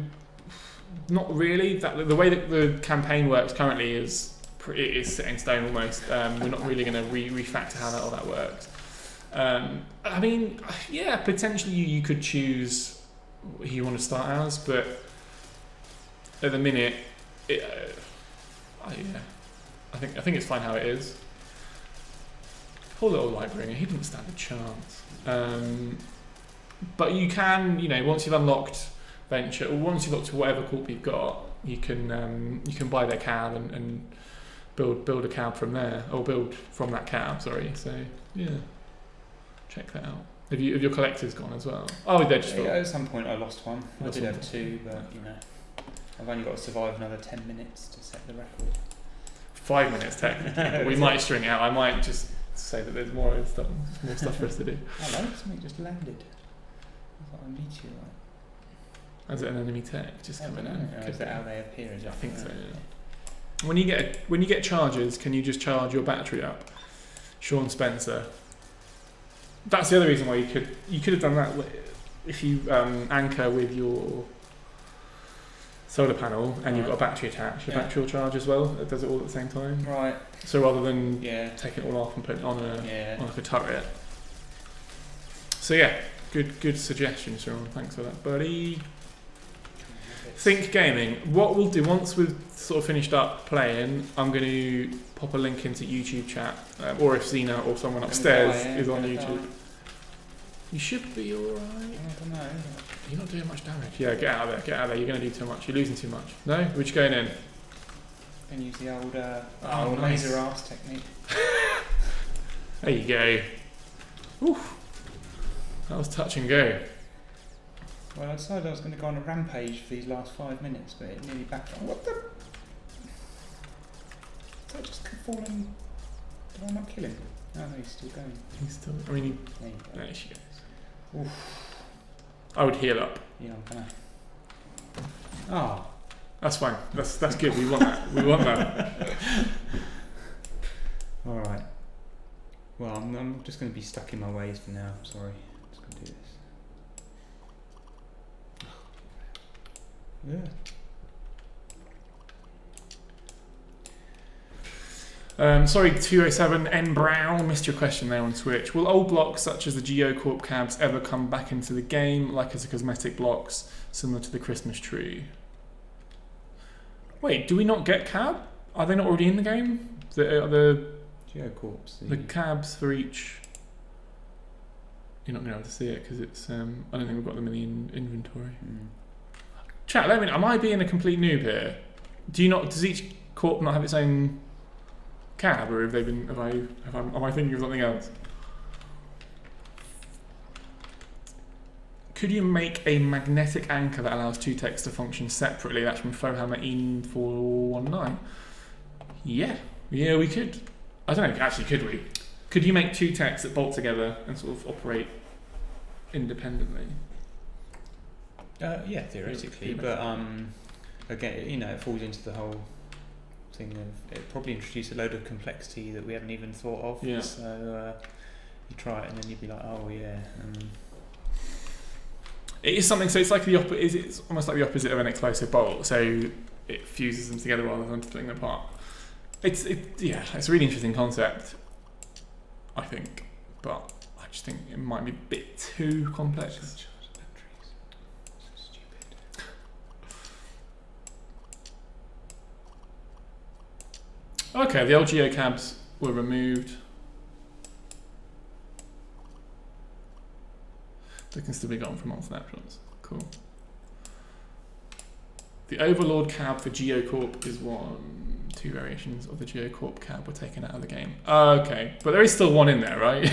not really. The way that the campaign works currently is set in stone almost. We're not really going to refactor how all that works. I mean, yeah, potentially you could choose who you want to start as, but at the minute, I think it's fine how it is. Poor little Lightbringer, he didn't stand a chance. But you can, once you've unlocked Venture, or once you've looked to whatever corp you've got, you can buy their cab and build a cab from there, or build from that cab. Sorry. So yeah, check that out. Have your collectors gone as well? Oh, they're just. Yeah, at some point I lost one. I did have 2, but I've only got to survive another 10 minutes to set the record. 5 minutes technically, but we might string it out. I might just say that there's more stuff for us to do. Hello, something just landed. I thought I meteorite. Is it an enemy tech just coming in? Is that how they appear? I think so. Yeah. When you get charges, can you just charge your battery up? Sean Spencer. That's the other reason why you could have done that if you anchor with your solar panel and you've got a battery attached. Your battery will charge as well. It does it all at the same time. Right. So rather than taking it all off and putting it on a turret. So yeah, good suggestion, Sean. Thanks for that, buddy. Think Gaming. What we'll do once we've sort of finished up playing, I'm going to pop a link into YouTube chat, or if Zena or someone upstairs is on YouTube. You should be alright. I don't know. You're not doing much damage. Yeah, get out of there. You're going to do too much. You're losing too much. No? We're just going in. Then use the old nice. laser ass technique. There you go. Oof. That was touch and go. Well, I decided I was going to go on a rampage for these last 5 minutes, but it nearly backfired. What the? Did I just fall in? Did I not kill him? Oh, no, he's still going. He's still. I mean, there she goes. Oof. I would heal up. Yeah, I'm gonna. Oh. That's fine. That's good. We want that. We want that. All right. Well, I'm just going to be stuck in my ways for now. I'm sorry. I'm just going to do this. Yeah. Sorry, 207 N Brown, missed your question there on Twitch. Will old blocks such as the GeoCorp cabs ever come back into the game, like as a cosmetic blocks, similar to the Christmas tree? Wait, do we not get cab? Are they not already in the game? The GeoCorps. The cabs for each. You're not going to be able to see it because it's. I don't think we've got them in the inventory. Chat, let me know. Am I being a complete noob here? Does each corp not have its own cab, or have they been? Am I thinking of something else? Could you make a magnetic anchor that allows two techs to function separately? That's from Fohammer E419. Yeah, we could. I don't know. Actually, could we? Could you make two techs that bolt together and sort of operate independently? Yeah, theoretically, but again, you know, it falls into the whole thing of it probably introduce a load of complexity that we haven't even thought of. Yeah. So you try it and then you'd be like, oh yeah. It is something. So it's like it's almost like the opposite of an explosive bolt. So it fuses them together rather than splitting them apart. It's a really interesting concept, I think, but I just think it might be a bit too complex. Okay, the old geocabs were removed. They can still be gotten from all snapshots. Cool. The Overlord cab for GeoCorp is one. Two variations of the GeoCorp cab were taken out of the game. Okay, but there is still one in there, right?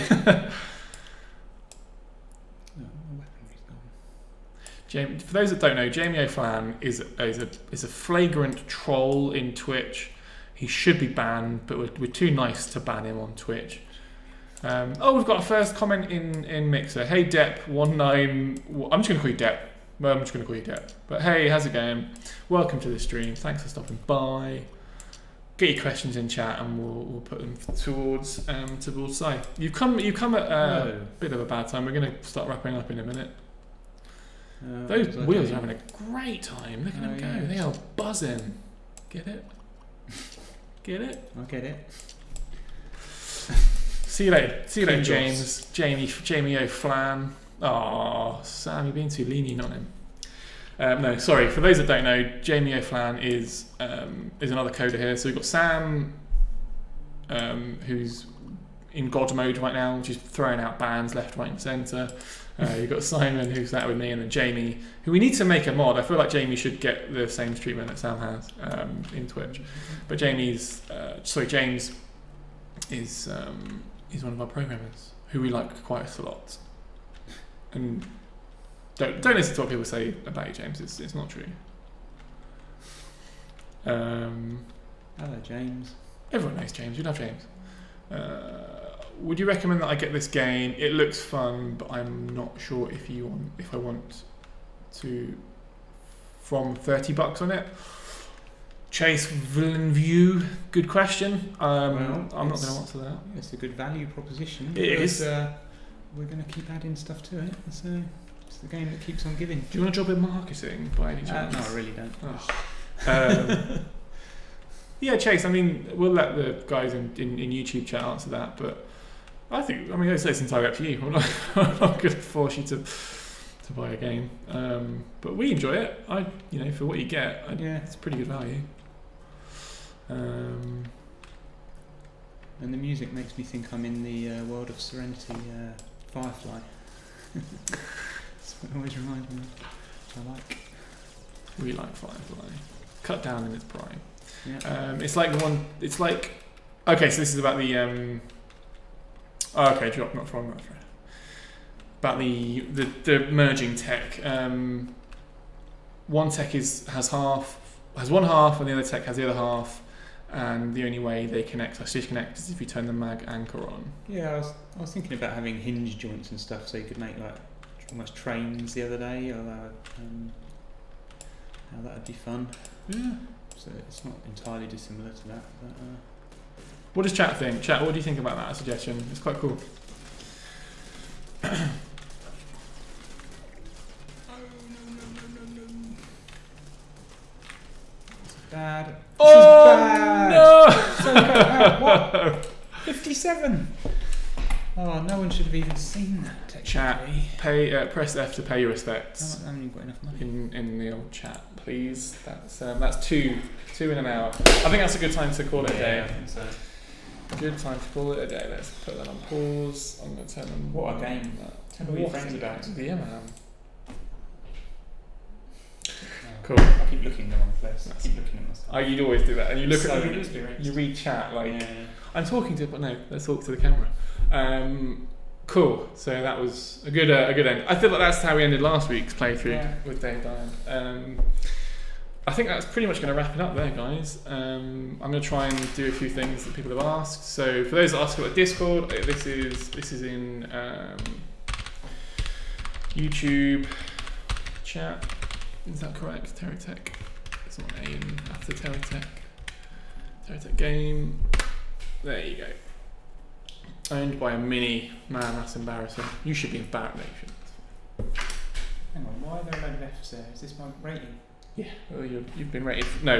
For those that don't know, Jamie O'Flan is a flagrant troll in Twitch. He should be banned, but we're too nice to ban him on Twitch. We've got a first comment in Mixer. Hey Depp19, I'm just going to call you Depp. Well, I'm just going to call you Depp. But hey, how's it going? Welcome to the stream. Thanks for stopping by. Get your questions in chat and we'll put them towards side. You've come at a bit of a bad time. We're going to start wrapping up in a minute. Those wheels are having a great time. Look at them go. Yes. They are buzzing. Get it? Get it? I get it. See you later. See you later, James. Jamie O'Flan. Oh, Sam, you're being too lenient on him. No, sorry. For those that don't know, Jamie O'Flan is another coder here. So we've got Sam, who's in God mode right now, which is throwing out bans left, right, and centre. You've got Simon, who's that with me, and then Jamie, who we need to make a mod. I feel like Jamie should get the same treatment that Sam has in Twitch. But James is one of our programmers who we like quite a lot. And don't listen to what people say about you, James. It's not true. Hello, James. Everyone knows James. We love James. Would you recommend that I get this game? It looks fun, but I'm not sure if I want to from $30 on it. Chase Villeneuve, good question. I'm not going to answer that. It's a good value proposition. It is. We're going to keep adding stuff to it. It's the game that keeps on giving. Do you want a job in marketing by any chance? No, I really don't. Oh. Yeah, Chase. I mean, we'll let the guys in YouTube chat answer that, but I think it's entirely up to you. I'm not going to force you to buy a game, but we enjoy it. For what you get, it's pretty good value. And the music makes me think I'm in the World of Serenity Firefly. That's what it always reminds me of. I like. We like Firefly. Cut down in its prime. Yeah. It's like the one. It's like. Okay, so this is about the. Not from that. About the merging tech. One tech has one half, and the other tech has the other half. And the only way they connect, disconnect, is if you turn the mag anchor on. Yeah, I was thinking about having hinge joints and stuff, so you could make like almost trains the other day. How that would be fun. Yeah. So it's not entirely dissimilar to that. But, what does chat think? Chat, what do you think about that suggestion? It's quite cool. Bad. Oh bad. no! So bad. What? 57. Oh, no one should have even seen that. Chat, press F to pay your respects. I haven't even got enough money. In the old chat, please. That's two in an hour. I think that's a good time to call it a day. I think so. Good time to call it a day. Let's put that on pause. I'm going to turn them. What a game! Tell me what your friends about. Yeah, man. Cool. I keep looking in the wrong place. I keep looking at myself. Oh, you'd always do that, and you look So at inexperienced. you read chat like Yeah. I'm talking to, but no, let's talk to the camera. Cool. So that was a good end. I feel like that's how we ended last week's playthrough with Dave Diane. I think that's pretty much going to wrap it up there, guys. I'm going to try and do a few things that people have asked. So for those that ask about Discord, this is in YouTube chat. Is that correct? TerraTech. It's not A in after TerraTech. TerraTech game. There you go. Owned by a mini. Man, that's embarrassing. You should be in Barrett Nation. Hang on, why are there a load of Fs there? Is this my rating? Yeah, well, you've been rated. No,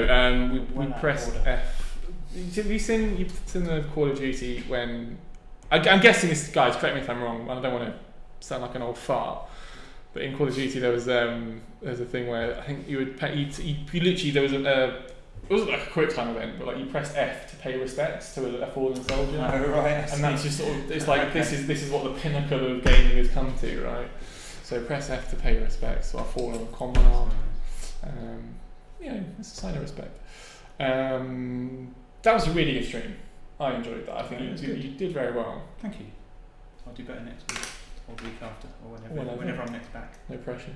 we Well, pressed order. F. Have you seen the Call of Duty when? I'm guessing this, guys. Correct me if I'm wrong. I don't want to sound like an old fart. But in Call of Duty, there was a thing where I think you would pay. You literally there was it wasn't like a quick time event, but like you press F to pay respects to a fallen soldier. Oh, right. And that's just sort of, it's like this is what the pinnacle of gaming has come to, right? So press F to pay respects to our fallen comrade. It's a sign of respect. That was a really good stream. I enjoyed that. I think you did very well. Thank you. I'll do better next week, or the week after, or whenever I'm next back. No pressure.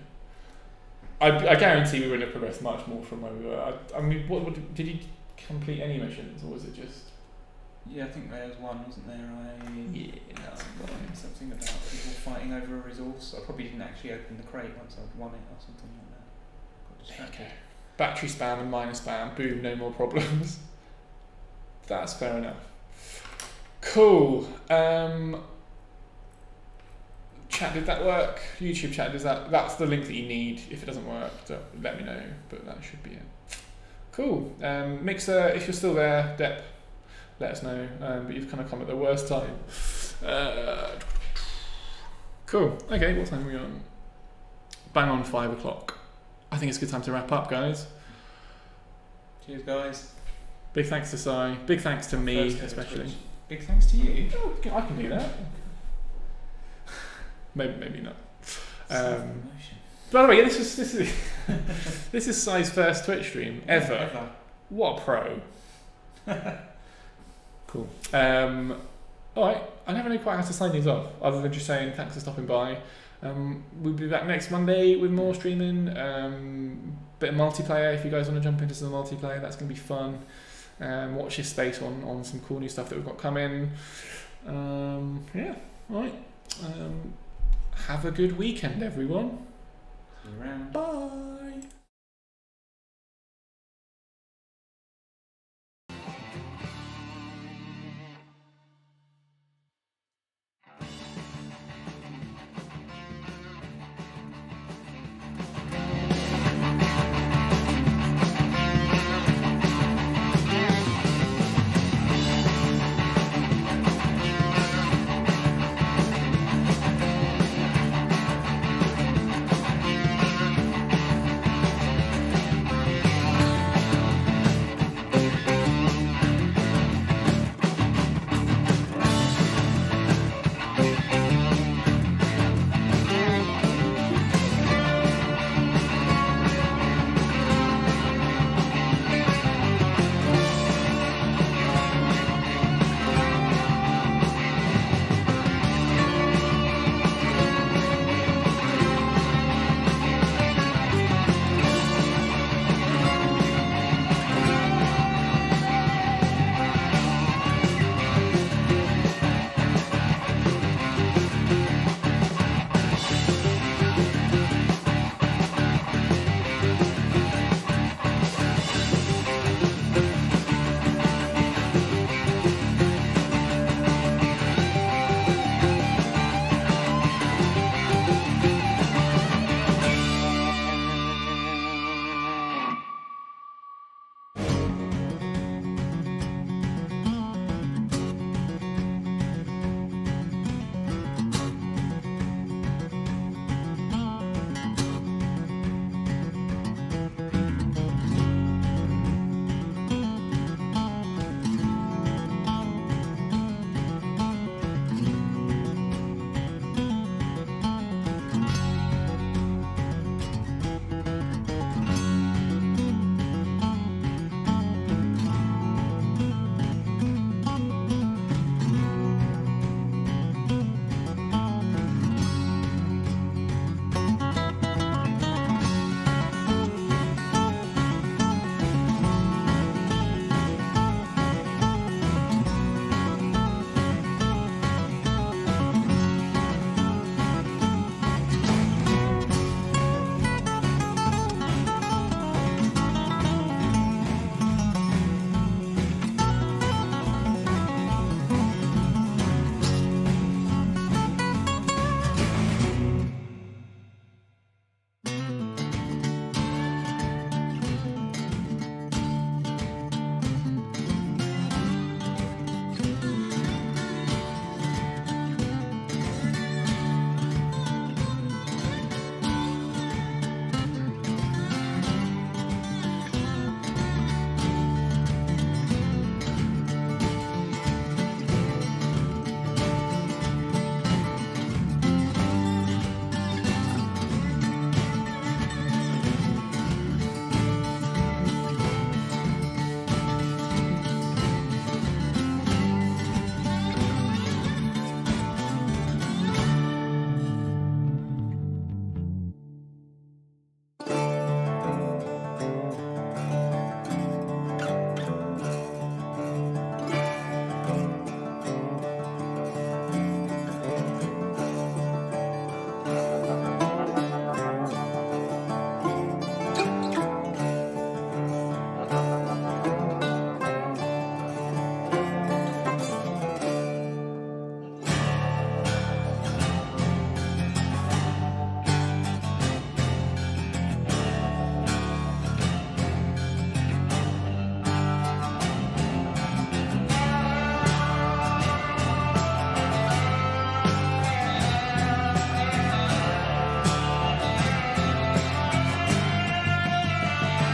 I guarantee we wouldn't have progressed much more from where we were. I mean, what did you complete any missions, or was it just? Yeah, I think there was one, wasn't there? That's something about people fighting over a resource. I probably didn't actually open the crate once I'd won it or something like that. Got distracted. Okay. Battery spam and minus spam. Boom, no more problems. That's fair enough. Cool. Chat, did that work? YouTube chat, that's the link that you need. If it doesn't work, let me know, but that should be it. Cool. Mixer, if you're still there, Dep, let us know. But you've kind of come at the worst time. Cool. Okay, what time are we on? Bang on 5 o'clock. I think it's a good time to wrap up, guys. Cheers, guys. Big thanks to Si. Big thanks to me, especially. Big thanks to you. Oh, I can do that. Maybe not. By the way, this is this is Si's first Twitch stream ever. What a pro! Cool. All right. I never know quite how to sign these off, other than just saying thanks for stopping by. We'll be back next Monday with more streaming. Bit of multiplayer. If you guys want to jump into some multiplayer, that's going to be fun. Watch this space on some cool new stuff that we've got coming. Yeah. All right. Have a good weekend, everyone. See you around. Bye.